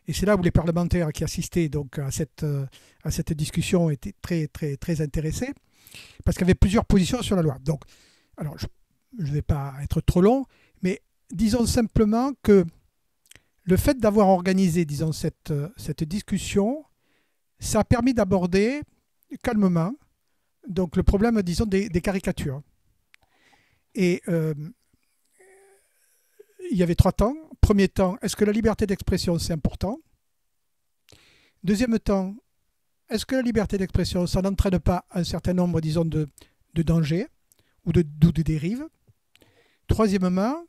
Et c'est là où les parlementaires qui assistaient donc à cette discussion étaient très, très, très intéressés, parce qu'il y avait plusieurs positions sur la loi. Donc, alors, je ne vais pas être trop long, mais disons simplement que le fait d'avoir organisé, disons, cette discussion, ça a permis d'aborder calmement donc le problème, disons, des caricatures. Et il y avait 3 temps. Premier temps, est-ce que la liberté d'expression, c'est important? Deuxième temps, est-ce que la liberté d'expression, ça n'entraîne pas un certain nombre, disons, de dangers ou de dérives? Troisièmement,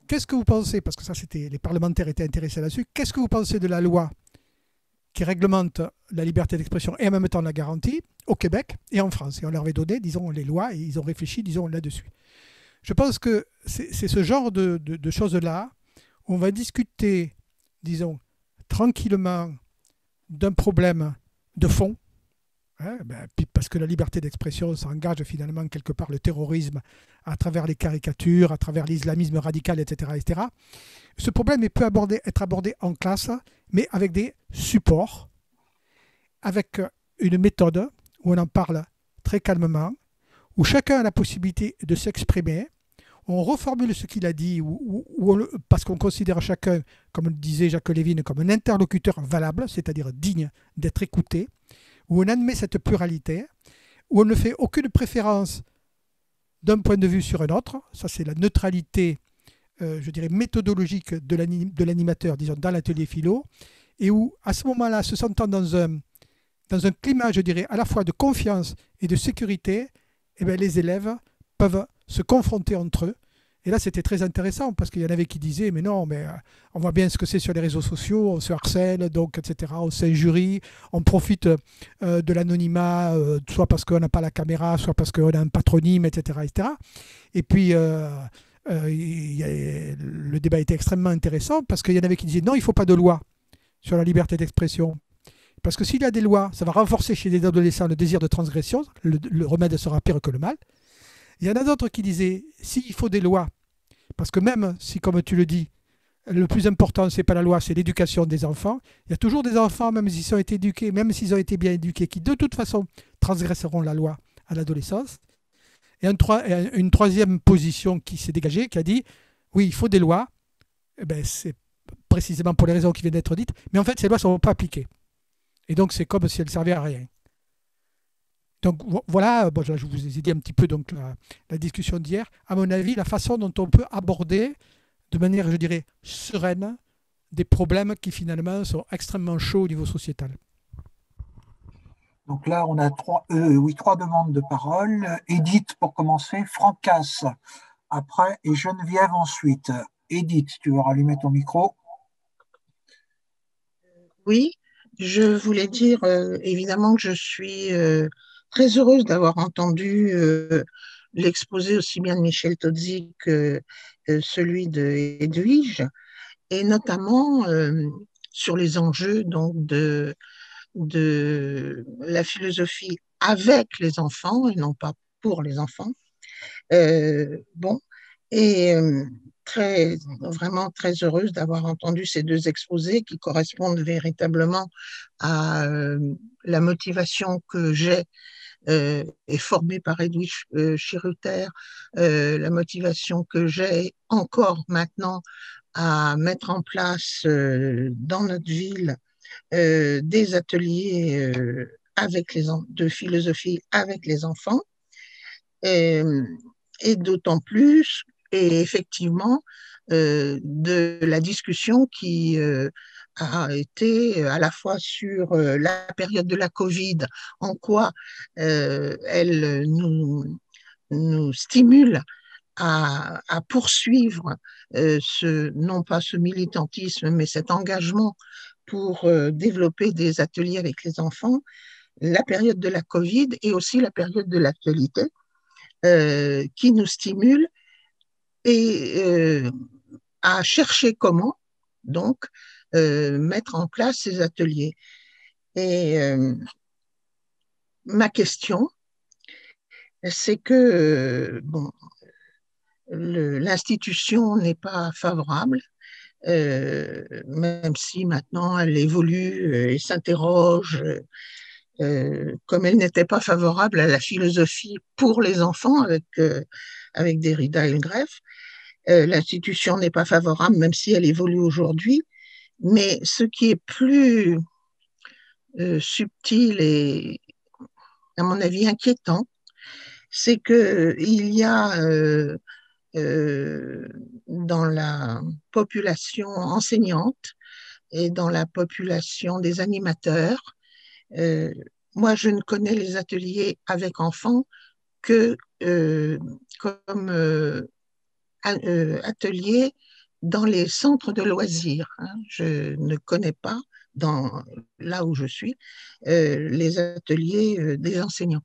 qu'est-ce que vous pensez, parce que ça, les parlementaires étaient intéressés là-dessus, qu'est-ce que vous pensez de la loi qui réglemente la liberté d'expression et en même temps la garantie au Québec et en France? Et on leur avait donné, disons, les lois et ils ont réfléchi, disons, là-dessus. Je pense que c'est ce genre de choses-là où on va discuter, disons, tranquillement d'un problème de fond, hein, parce que la liberté d'expression, ça engage finalement quelque part le terrorisme à travers les caricatures, à travers l'islamisme radical, etc., etc. Ce problème peut être abordé en classe, mais avec des supports, avec une méthode où on en parle très calmement, où chacun a la possibilité de s'exprimer, on reformule ce qu'il a dit, parce qu'on considère chacun, comme le disait Jacques Lévin, comme un interlocuteur valable, c'est-à-dire digne d'être écouté, où on admet cette pluralité, où on ne fait aucune préférence d'un point de vue sur un autre. Ça, c'est la neutralité, je dirais, méthodologique de l'animateur, disons, dans l'atelier philo, et où, à ce moment-là, se sentant dans un climat, je dirais, à la fois de confiance et de sécurité, eh bien, les élèves peuvent se confronter entre eux. Et là, c'était très intéressant parce qu'il y en avait qui disaient, mais non, mais on voit bien ce que c'est sur les réseaux sociaux, on se harcèle, donc, etc., on s'injurie, on profite de l'anonymat, soit parce qu'on n'a pas la caméra, soit parce qu'on a un patronyme, etc., etc. Et puis, le débat était extrêmement intéressant parce qu'il y en avait qui disaient, non, il ne faut pas de loi sur la liberté d'expression. Parce que s'il y a des lois, ça va renforcer chez les adolescents le désir de transgression, le remède sera pire que le mal. Il y en a d'autres qui disaient, s'il faut des lois, parce que même si, comme tu le dis, le plus important, ce n'est pas la loi, c'est l'éducation des enfants, il y a toujours des enfants, même s'ils ont été éduqués, même s'ils ont été bien éduqués, qui de toute façon transgresseront la loi à l'adolescence. Et une troisième position qui s'est dégagée, qui a dit, oui, il faut des lois, eh ben, c'est précisément pour les raisons qui viennent d'être dites, mais en fait, ces lois ne sont pas appliquées. Et donc, c'est comme si elles ne servaient à rien. Donc voilà, bon, je vous ai dit un petit peu donc, la discussion d'hier. À mon avis, la façon dont on peut aborder de manière, je dirais, sereine des problèmes qui finalement sont extrêmement chauds au niveau sociétal. Donc là, on a trois demandes de parole. Edith pour commencer, Francas après et Geneviève ensuite. Edith, tu veux rallumer ton micro? Oui, je voulais dire évidemment que je suis très heureuse d'avoir entendu l'exposé aussi bien de Michel Tozzi que celui de Edwige, et notamment sur les enjeux donc, de la philosophie avec les enfants et non pas pour les enfants. Vraiment très heureuse d'avoir entendu ces deux exposés qui correspondent véritablement à la motivation que j'ai et formée par Edwige Chiruter, la motivation que j'ai encore maintenant à mettre en place dans notre ville des ateliers de philosophie avec les enfants. Et d'autant plus, et effectivement, de la discussion qui a été à la fois sur la période de la Covid, en quoi elle nous stimule à poursuivre non pas ce militantisme, mais cet engagement pour développer des ateliers avec les enfants, la période de la Covid et aussi la période de l'actualité, qui nous stimule et à chercher comment donc mettre en place ces ateliers. Et ma question, c'est que l'institution n'est pas favorable, même si maintenant elle évolue et s'interroge, comme elle n'était pas favorable à la philosophie pour les enfants avec Derrida et le Greff. L'institution n'est pas favorable, même si elle évolue aujourd'hui. Mais ce qui est plus subtil et à mon avis, inquiétant, c'est qu'il y a dans la population enseignante et dans la population des animateurs, moi, je ne connais les ateliers avec enfants que comme ateliers dans les centres de loisirs. Hein. Je ne connais pas, là où je suis, les ateliers des enseignants.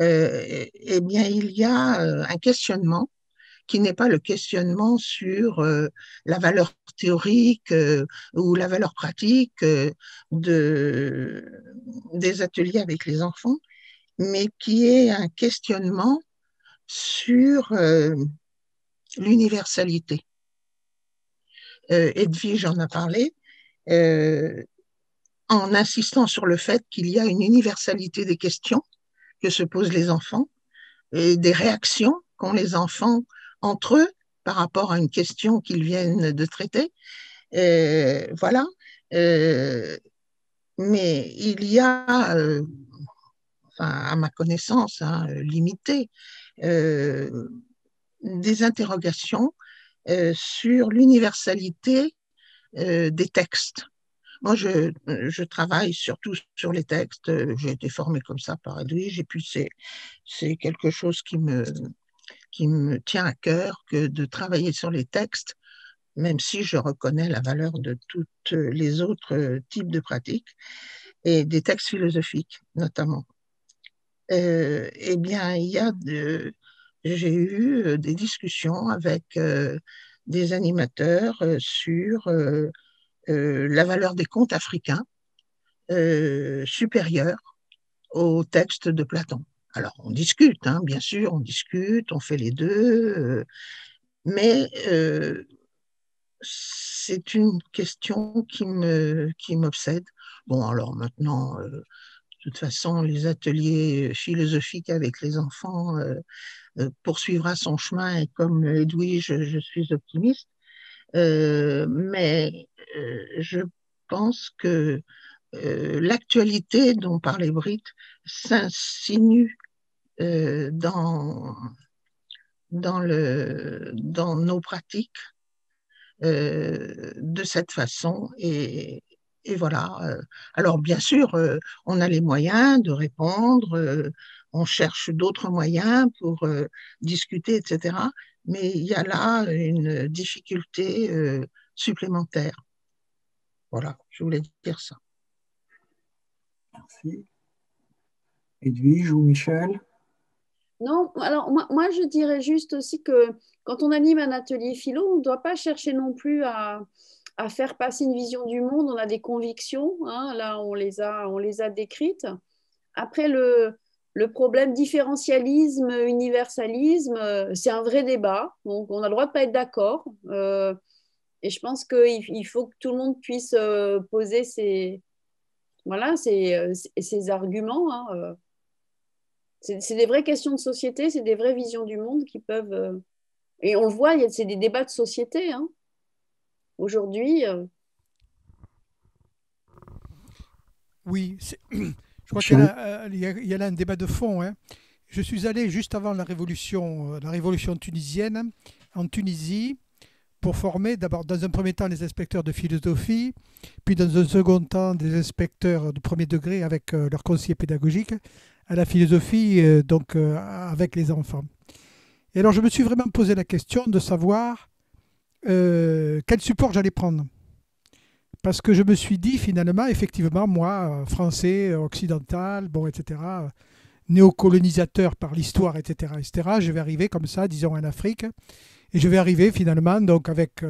Eh bien, il y a un questionnement qui n'est pas le questionnement sur la valeur théorique ou la valeur pratique des ateliers avec les enfants, mais qui est un questionnement sur l'universalité. Edwige en a parlé, en insistant sur le fait qu'il y a une universalité des questions que se posent les enfants et des réactions qu'ont les enfants entre eux par rapport à une question qu'ils viennent de traiter. Voilà. Mais il y a, enfin, à ma connaissance, limitée, des interrogations sur l'universalité des textes. Moi, je travaille surtout sur les textes. J'ai été formée comme ça par Edwige, et puis c'est quelque chose qui me tient à cœur que de travailler sur les textes, même si je reconnais la valeur de toutes les autres types de pratiques, et des textes philosophiques notamment. Eh bien, j'ai eu des discussions avec des animateurs sur la valeur des contes africains supérieure au texte de Platon. Alors, on discute, hein, bien sûr, on discute, on fait les deux, mais c'est une question qui m'obsède. Bon, alors maintenant, de toute façon, les ateliers philosophiques avec les enfants poursuivra son chemin, et comme Edwige, je suis optimiste. Mais je pense que l'actualité dont parlait Britt s'insinue dans nos pratiques de cette façon. Et voilà. Alors, bien sûr, on a les moyens de répondre, on cherche d'autres moyens pour discuter, etc. Mais il y a là une difficulté supplémentaire. Voilà, je voulais dire ça. Merci. Edwige ou Michel? Non, alors moi, je dirais juste aussi que quand on anime un atelier philo, on ne doit pas chercher non plus à faire passer une vision du monde. On a des convictions, hein, là on les a décrites. Après, le problème différentialisme, universalisme, c'est un vrai débat. Donc on a le droit de ne pas être d'accord. Et je pense qu'il faut que tout le monde puisse poser ses arguments. Hein. C'est des vraies questions de société, c'est des vraies visions du monde qui peuvent... Et on le voit, c'est des débats de société. Hein. Aujourd'hui... Oui, je crois qu'il y a là un débat de fond. Hein. Je suis allé juste avant la révolution tunisienne, en Tunisie, pour former d'abord, dans un premier temps, les inspecteurs de philosophie, puis dans un second temps, des inspecteurs de premier degré avec leurs conseillers pédagogiques à la philosophie, avec les enfants. Et alors, je me suis vraiment posé la question de savoir quel support j'allais prendre. Parce que je me suis dit, finalement, effectivement, moi, français, occidental, bon, etc., néocolonisateur par l'histoire, etc., je vais arriver comme ça, disons, en Afrique, et je vais arriver, finalement, donc, avec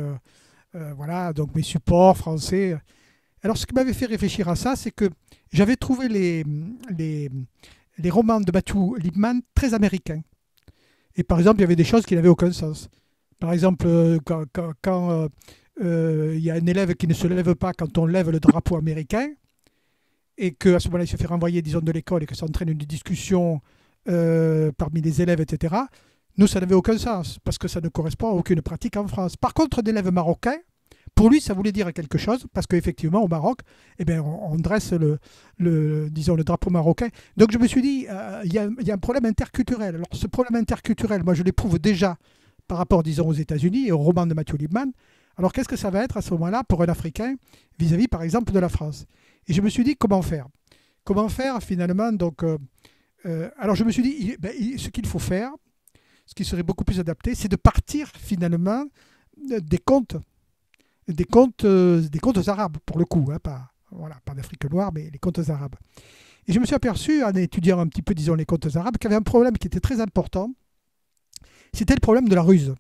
donc mes supports français. Alors, ce qui m'avait fait réfléchir à ça, c'est que j'avais trouvé les romans de Matthew Lipman très américains. Et par exemple, il y avait des choses qui n'avaient aucun sens. Par exemple, quand y a un élève qui ne se lève pas quand on lève le drapeau américain, et qu'à ce moment-là, il se fait renvoyer, disons, de l'école, et que ça entraîne une discussion parmi les élèves, etc., nous, ça n'avait aucun sens, parce que ça ne correspond à aucune pratique en France. Par contre, d'élèves marocains, pour lui, ça voulait dire quelque chose, parce qu'effectivement, au Maroc, eh bien, on dresse disons, le drapeau marocain. Donc je me suis dit, il y a un problème interculturel. Alors ce problème interculturel, moi je l'éprouve déjà par rapport, disons, aux États-Unis et au roman de Matthew Liebman. Alors qu'est-ce que ça va être à ce moment-là pour un Africain vis-à-vis, par exemple, de la France? Et je me suis dit, comment faire? Comment faire finalement donc, alors je me suis dit, ce qu'il faut faire, ce qui serait beaucoup plus adapté, c'est de partir finalement des contes arabes, pour le coup, hein, pas d'Afrique noire, mais les contes arabes. Et je me suis aperçu, en étudiant un petit peu, disons, les contes arabes, qu'il y avait un problème qui était très important, c'était le problème de la ruse.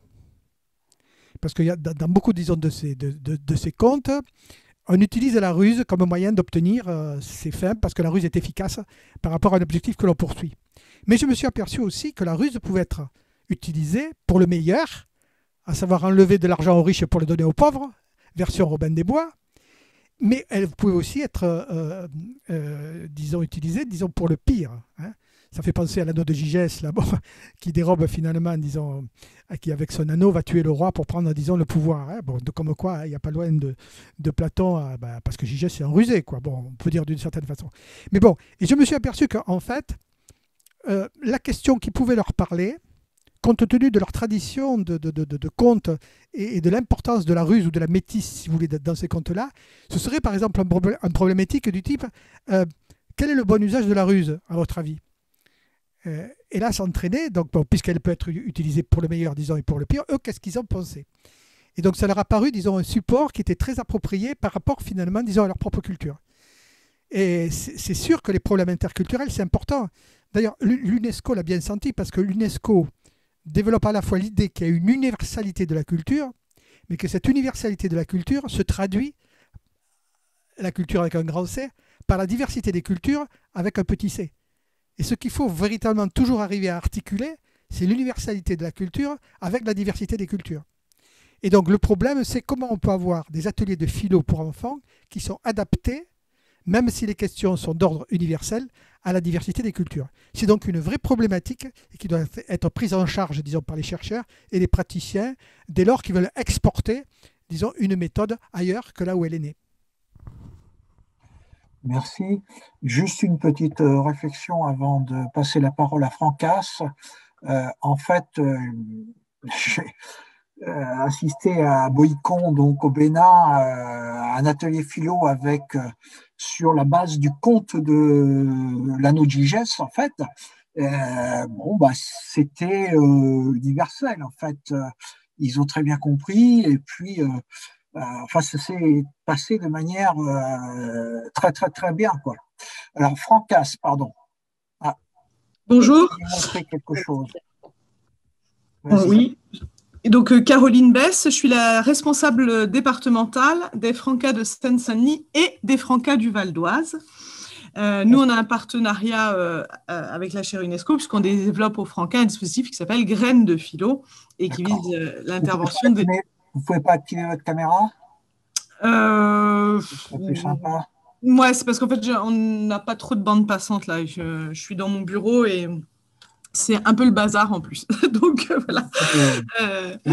Parce qu'il y a dans beaucoup, disons, de ces contes, on utilise la ruse comme moyen d'obtenir ses fins, parce que la ruse est efficace par rapport à l'objectif que l'on poursuit. Mais je me suis aperçu aussi que la ruse pouvait être utilisée pour le meilleur, à savoir enlever de l'argent aux riches pour le donner aux pauvres, version Robin des Bois, mais elle pouvait aussi être, disons, utilisée, disons, pour le pire. Hein. Ça fait penser à l'anneau de Gigès, là, bon, qui dérobe finalement, disons, qui avec son anneau va tuer le roi pour prendre, disons, le pouvoir. Hein. Bon, comme quoi, il n'y a pas loin de Platon, parce que Gigès c'est un rusé, quoi. Bon, on peut dire d'une certaine façon. Mais bon, et je me suis aperçu qu'en fait, la question qui pouvait leur parler, compte tenu de leur tradition de contes et de l'importance de la ruse ou de la métisse, si vous voulez, dans ces contes-là, ce serait par exemple un problématique du type quel est le bon usage de la ruse, à votre avis? Et là, s'entraîner, donc bon, puisqu'elle peut être utilisée pour le meilleur, disons, et pour le pire, eux, qu'est-ce qu'ils ont pensé? Et donc, ça leur a paru, disons, un support qui était très approprié par rapport, finalement, disons, à leur propre culture. Et c'est sûr que les problèmes interculturels, c'est important. D'ailleurs, l'UNESCO l'a bien senti, parce que l'UNESCO développe à la fois l'idée qu'il y a une universalité de la culture, mais que cette universalité de la culture se traduit, la culture avec un grand C, par la diversité des cultures avec un petit c. Et ce qu'il faut véritablement toujours arriver à articuler, c'est l'universalité de la culture avec la diversité des cultures. Et donc le problème, c'est comment on peut avoir des ateliers de philo pour enfants qui sont adaptés, même si les questions sont d'ordre universel, à la diversité des cultures. C'est donc une vraie problématique et qui doit être prise en charge, disons, par les chercheurs et les praticiens dès lors qu'ils veulent exporter, disons, une méthode ailleurs que là où elle est née. Merci. Juste une petite réflexion avant de passer la parole à Francas. En fait, j'ai assisté à Boïcon, donc au Bénin, à un atelier philo avec sur la base du conte de l'anneau de Gigès, en fait. C'était universel, en fait. Ils ont très bien compris, et puis ça s'est passé de manière très, très, très bien, quoi. Alors, Francas, pardon. Ah, bonjour. Je vais montrer quelque chose. Oui. Et donc, Caroline Bess, je suis la responsable départementale des Francas de Seine-Saint-Denis et des Francas du Val d'Oise. Nous, on a un partenariat avec la chaire UNESCO, puisqu'on développe au Francas un dispositif qui s'appelle Graines de philo et qui vise l'intervention des... Vous ne pouvez pas activer votre caméra? C'est plus sympa. Ouais, c'est parce qu'en fait, on n'a pas trop de bande passante là. Je suis dans mon bureau et c'est un peu le bazar en plus. Donc, voilà.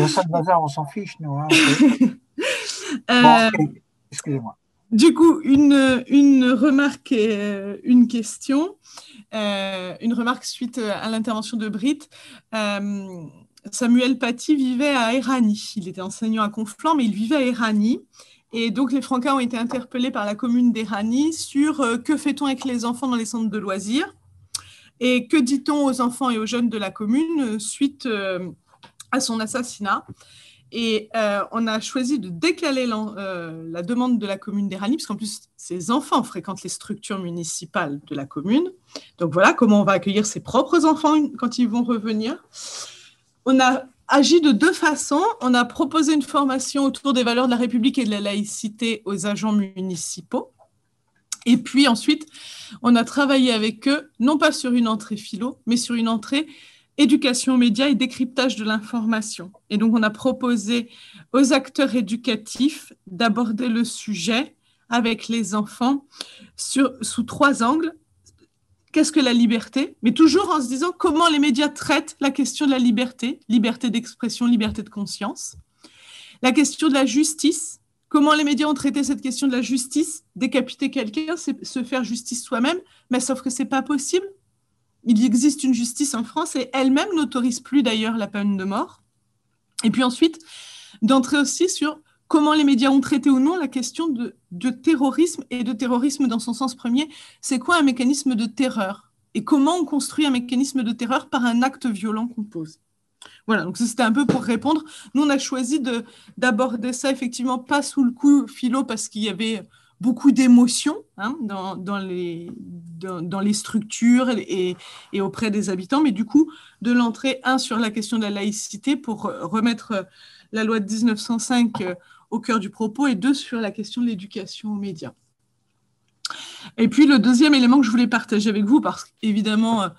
Ça, le bazar, on s'en fiche, nous. Hein, okay. Bon, okay. Excusez-moi. Du coup, une remarque et une question. Une remarque suite à l'intervention de Britt. Samuel Paty vivait à Éragny. Il était enseignant à Conflans, mais il vivait à Éragny. Et donc, les Francas ont été interpellés par la commune d'Éragny sur que fait-on avec les enfants dans les centres de loisirs et que dit-on aux enfants et aux jeunes de la commune suite à son assassinat. Et on a choisi de décaler la demande de la commune d'Éragny, parce qu'en plus, ces enfants fréquentent les structures municipales de la commune. Donc voilà comment on va accueillir ses propres enfants quand ils vont revenir. On a agi de deux façons. On a proposé une formation autour des valeurs de la République et de la laïcité aux agents municipaux. Et puis ensuite, on a travaillé avec eux, non pas sur une entrée philo, mais sur une entrée éducation aux médias et décryptage de l'information. Et donc, on a proposé aux acteurs éducatifs d'aborder le sujet avec les enfants sous trois angles. Qu'est-ce que la liberté? Mais toujours en se disant comment les médias traitent la question de la liberté, liberté d'expression, liberté de conscience. La question de la justice, Comment les médias ont traité cette question de la justice? Décapiter quelqu'un, c'est se faire justice soi-même, mais sauf que ce n'est pas possible. Il existe une justice en France et elle-même n'autorise plus d'ailleurs la peine de mort. Et puis ensuite, d'entrer aussi sur comment les médias ont traité ou non la question de terrorisme et de terrorisme dans son sens premier. C'est quoi un mécanisme de terreur? Et comment on construit un mécanisme de terreur par un acte violent qu'on pose? Voilà, donc c'était un peu pour répondre. Nous, on a choisi d'aborder ça effectivement pas sous le coup philo parce qu'il y avait beaucoup d'émotions dans les structures et auprès des habitants, mais du coup, de l'entrée, sur la question de la laïcité pour remettre la loi de 1905 au cœur du propos et 2, sur la question de l'éducation aux médias. Et puis, le deuxième élément que je voulais partager avec vous, parce qu'évidemment,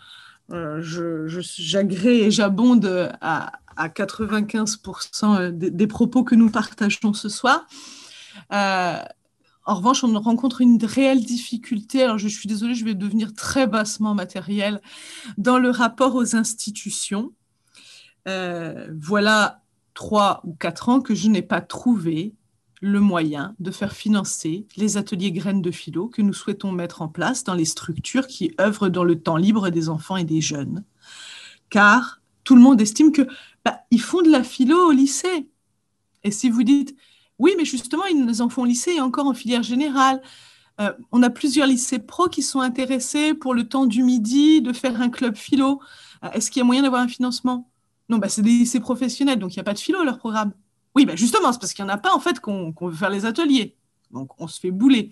j'agrée et j'abonde à 95% des propos que nous partageons ce soir. En revanche, on rencontre une réelle difficulté, alors je suis désolée, je vais devenir très bassement matérielle, dans le rapport aux institutions. Voilà 3 ou 4 ans que je n'ai pas trouvé le moyen de faire financer les ateliers graines de philo que nous souhaitons mettre en place dans les structures qui œuvrent dans le temps libre des enfants et des jeunes. Car tout le monde estime que ils font de la philo au lycée. Et si vous dites, oui, mais justement, ils en font au lycée et encore en filière générale. On a plusieurs lycées pro qui sont intéressés pour le temps du midi de faire un club philo. Est-ce qu'il y a moyen d'avoir un financement? Non, c'est des lycées professionnels, donc il n'y a pas de philo leur programme. Oui, justement, c'est parce qu'il n'y en a pas en fait qu'on veut faire les ateliers. Donc on se fait bouler.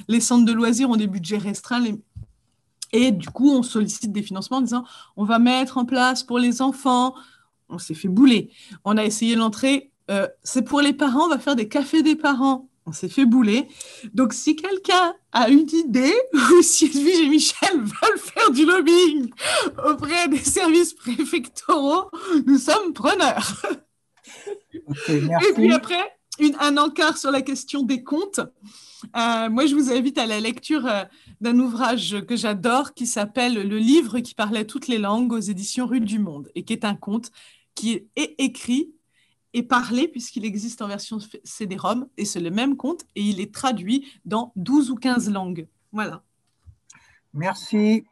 Les centres de loisirs ont des budgets restreints et du coup on sollicite des financements en disant on va mettre en place pour les enfants. On s'est fait bouler. On a essayé l'entrée, c'est pour les parents, on va faire des cafés des parents. On s'est fait bouler. Donc, si quelqu'un a une idée, ou si Edwige et Michel veulent faire du lobbying auprès des services préfectoraux, nous sommes preneurs. Okay, merci. Et puis après, un encart sur la question des contes. Moi, je vous invite à la lecture d'un ouvrage que j'adore qui s'appelle « Le livre qui parlait toutes les langues » aux éditions Rue du Monde et qui est un conte qui est écrit et parlé puisqu'il existe en version CD-ROM et c'est le même conte et il est traduit dans 12 ou 15 langues. Voilà. Merci.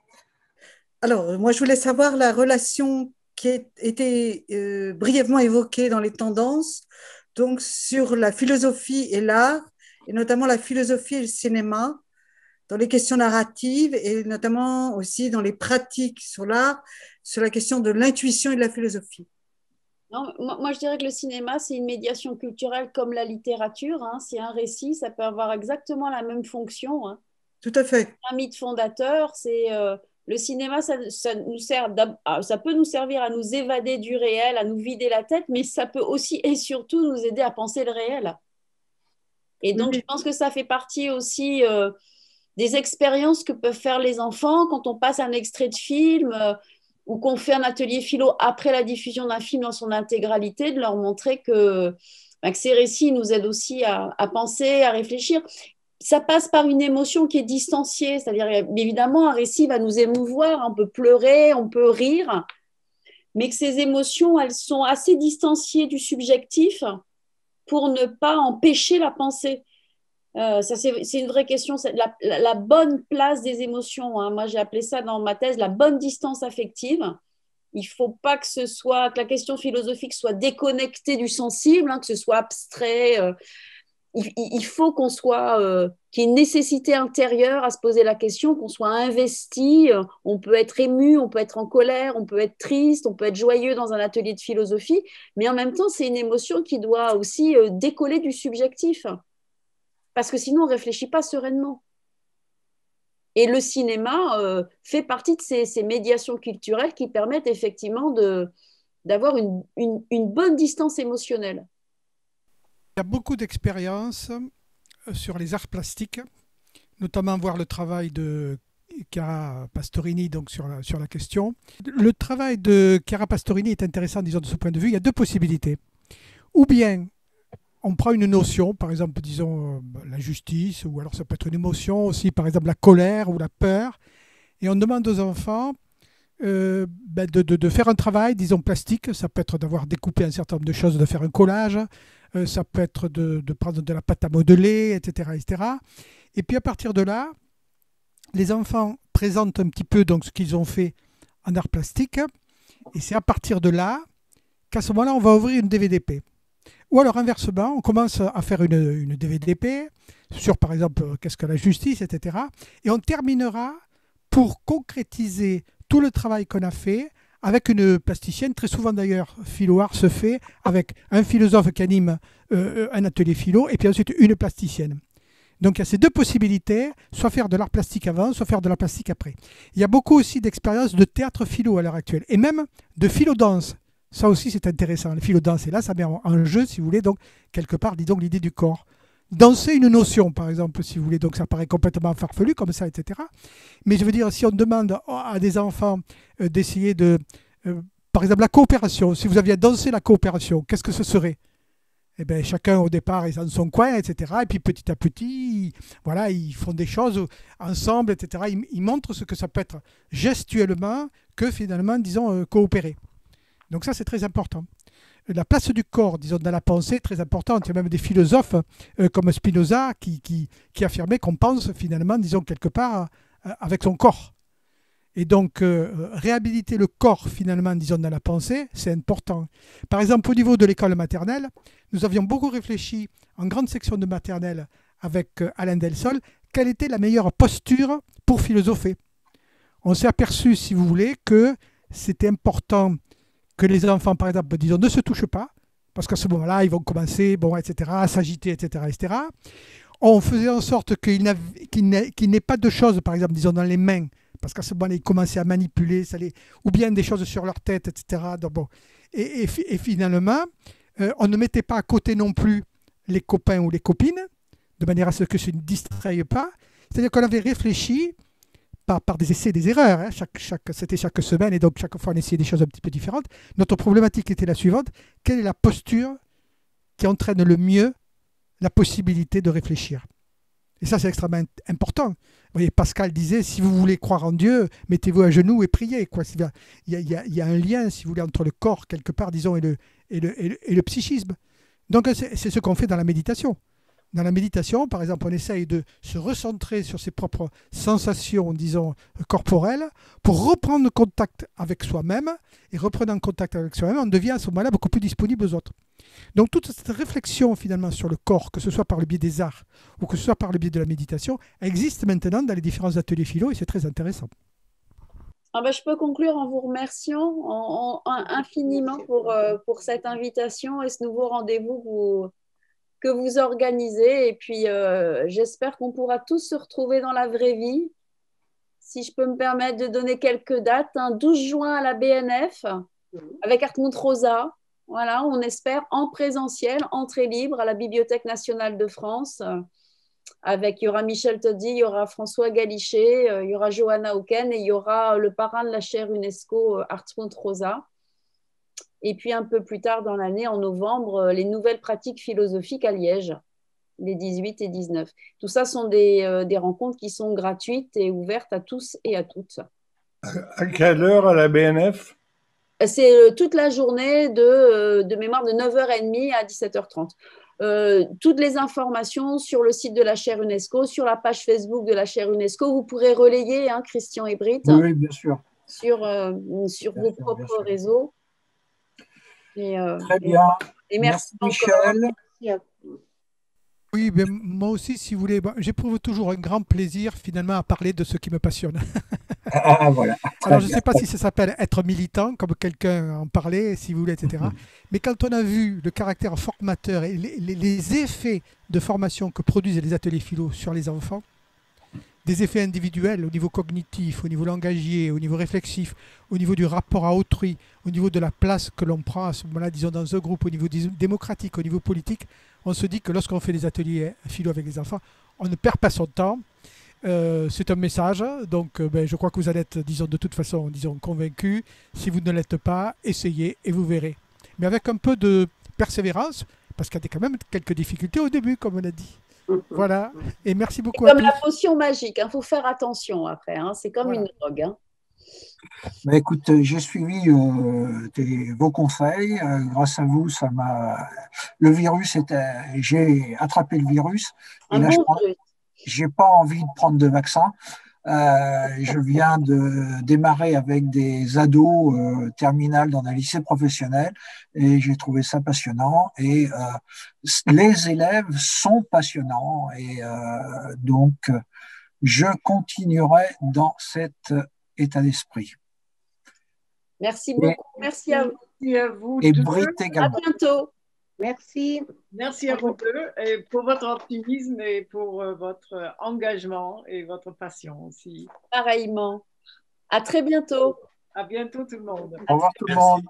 Alors, moi, je voulais savoir la relation qui a été brièvement évoquée dans les tendances, donc sur la philosophie et l'art, et notamment la philosophie et le cinéma, dans les questions narratives et notamment aussi dans les pratiques sur l'art, sur la question de l'intuition et de la philosophie. Non, moi, je dirais que le cinéma, c'est une médiation culturelle comme la littérature. C'est un récit, ça peut avoir exactement la même fonction. Tout à fait. Un mythe fondateur, c'est le cinéma, ça peut nous servir à nous évader du réel, à nous vider la tête, mais ça peut aussi et surtout nous aider à penser le réel. Et donc, je pense que ça fait partie aussi des expériences que peuvent faire les enfants quand on passe un extrait de film ou qu'on fait un atelier philo après la diffusion d'un film dans son intégralité, de leur montrer que ces récits nous aident aussi à penser, à réfléchir. Ça passe par une émotion qui est distanciée, c'est-à-dire évidemment un récit va nous émouvoir, on peut pleurer, on peut rire, mais que ces émotions, elles sont assez distanciées du subjectif pour ne pas empêcher la pensée. Ça, c'est une vraie question, c'est la bonne place des émotions. Moi, j'ai appelé ça dans ma thèse la bonne distance affective. Il ne faut pas que la question philosophique soit déconnectée du sensible, que ce soit abstrait. Il faut qu'il y ait une nécessité intérieure à se poser la question, qu'on soit investi. On peut être ému, on peut être en colère, on peut être triste, on peut être joyeux dans un atelier de philosophie, mais en même temps, c'est une émotion qui doit aussi décoller du subjectif. Parce que sinon, on ne réfléchit pas sereinement. Et le cinéma fait partie de ces médiations culturelles qui permettent effectivement d'avoir une bonne distance émotionnelle. Il y a beaucoup d'expériences sur les arts plastiques, notamment voir le travail de Chiara Pastorini donc sur la question. Le travail de Chiara Pastorini est intéressant, disons, de ce point de vue. Il y a 2 possibilités. Ou bien on prend une notion, par exemple, disons, la justice, ou alors ça peut être une émotion aussi, par exemple la colère ou la peur, et on demande aux enfants de faire un travail, disons, plastique. Ça peut être d'avoir découpé un certain nombre de choses, de faire un collage, ça peut être de prendre de la pâte à modeler, etc., etc. Et puis à partir de là, les enfants présentent un petit peu donc, ce qu'ils ont fait en art plastique. Et c'est à partir de là qu'à ce moment-là, on va ouvrir une DVDP. Ou alors inversement, on commence à faire une DVDP sur, par exemple, qu'est-ce que la justice, etc. Et on terminera pour concrétiser tout le travail qu'on a fait avec une plasticienne. Très souvent d'ailleurs, Philo Art se fait avec un philosophe qui anime un atelier philo et puis ensuite une plasticienne. Donc il y a ces deux possibilités, soit faire de l'art plastique avant, soit faire de l'art plastique après. Il y a beaucoup aussi d'expériences de théâtre philo à l'heure actuelle et même de philo-danse. Ça aussi c'est intéressant, le philo-danse. Et là, ça met en jeu, si vous voulez, donc quelque part, dis donc, l'idée du corps. Danser une notion, par exemple, si vous voulez, donc ça paraît complètement farfelu comme ça, etc. Mais je veux dire, si on demande à des enfants d'essayer de... par exemple, la coopération, si vous aviez dansé la coopération, qu'est-ce que ce serait? Eh bien, chacun au départ est dans son coin, etc. Et puis petit à petit, voilà, ils font des choses ensemble, etc. Ils montrent ce que ça peut être gestuellement que finalement, disons, coopérer. Donc ça, c'est très important. La place du corps, disons, dans la pensée est très importante. Il y a même des philosophes comme Spinoza qui affirmaient qu'on pense finalement, disons, quelque part avec son corps. Et donc, réhabiliter le corps, finalement, disons, dans la pensée, c'est important. Par exemple, au niveau de l'école maternelle, nous avions beaucoup réfléchi en grande section de maternelle avec Alain Delsol, quelle était la meilleure posture pour philosopher. On s'est aperçu, si vous voulez, que c'était important que les enfants, par exemple, disons, ne se touchent pas, parce qu'à ce moment-là, ils vont commencer, bon, etc., à s'agiter, etc., etc. On faisait en sorte qu'il n'ait pas de choses, par exemple, disons, dans les mains, parce qu'à ce moment-là, ils commençaient à manipuler, ou bien des choses sur leur tête, etc. Donc, bon. Et finalement, on ne mettait pas à côté non plus les copains ou les copines, de manière à ce que ça ne distraille pas. C'est-à-dire qu'on avait réfléchi, par des essais et des erreurs, hein. C'était chaque semaine, et donc chaque fois on essayait des choses un petit peu différentes. Notre problématique était la suivante: quelle est la posture qui entraîne le mieux la possibilité de réfléchir? Et ça, c'est extrêmement important. Vous voyez, Pascal disait, si vous voulez croire en Dieu, mettez-vous à genoux et priez, quoi. Il y a un lien, si vous voulez, entre le corps, quelque part, disons, et le psychisme. Donc, c'est ce qu'on fait dans la méditation. Dans la méditation, par exemple, on essaye de se recentrer sur ses propres sensations, disons, corporelles, pour reprendre contact avec soi-même. Et reprenant contact avec soi-même, on devient à ce moment-là beaucoup plus disponible aux autres. Donc toute cette réflexion finalement sur le corps, que ce soit par le biais des arts ou que ce soit par le biais de la méditation, existe maintenant dans les différents ateliers philo et c'est très intéressant. Ah ben, je peux conclure en vous remerciant infiniment pour cette invitation et ce nouveau rendez-vous que vous organisez. Et puis, j'espère qu'on pourra tous se retrouver dans la vraie vie. Si je peux me permettre de donner quelques dates, 12 juin à la BNF avec Hartmut Rosa. Voilà, on espère en présentiel, entrée libre à la Bibliothèque nationale de France. Il y aura Michel Toddy, il y aura François Galichet, il y aura Johanna Auken et il y aura le parrain de la chaire UNESCO, Hartmut Rosa. Et puis un peu plus tard dans l'année, en novembre, les nouvelles pratiques philosophiques à Liège, les 18 et 19. Tout ça sont des rencontres qui sont gratuites et ouvertes à tous et à toutes. À quelle heure à la BNF? C'est toute la journée de mémoire de 9h30 à 17h30. Toutes les informations sur le site de la chaire UNESCO, sur la page Facebook de la chaire UNESCO. Vous pourrez relayer, hein, Christian et Britt, oui, bien sûr. sur vos propres réseaux. Très bien. Et merci Michel. Oui, ben, moi aussi, si vous voulez, j'éprouve toujours un grand plaisir finalement à parler de ce qui me passionne. Voilà. Alors, je ne sais pas si ça s'appelle être militant, comme quelqu'un en parlait, si vous voulez, etc. Mais quand on a vu le caractère formateur et les effets de formation que produisent les ateliers philo sur les enfants, des effets individuels au niveau cognitif, au niveau langagier, au niveau réflexif, au niveau du rapport à autrui, au niveau de la place que l'on prend à ce moment-là, disons, dans un groupe, au niveau démocratique, au niveau politique, on se dit que lorsqu'on fait des ateliers philo avec les enfants, on ne perd pas son temps. C'est un message, donc je crois que vous allez être, disons, de toute façon, disons, convaincus. Si vous ne l'êtes pas, essayez et vous verrez. Mais avec un peu de persévérance, parce qu'il y a quand même quelques difficultés au début, comme on a dit. Voilà, et merci beaucoup à tous. Comme la potion magique, il faut faire attention après, hein. C'est comme une drogue. Hein. Mais écoute, j'ai suivi vos conseils. Grâce à vous, le virus j'ai attrapé le virus. Et Un là, bon virus. j'ai pas envie de prendre de vaccin. Je viens de démarrer avec des ados terminales dans un lycée professionnel et j'ai trouvé ça passionnant. Et les élèves sont passionnants et donc je continuerai dans cet état d'esprit. Merci beaucoup. Merci à vous. Merci à vous Et deux. Britt À également. bientôt. Merci. Merci à vous deux et pour votre optimisme et pour votre engagement et votre passion aussi. Pareillement. À très bientôt. À bientôt tout le monde. Au revoir tout le monde.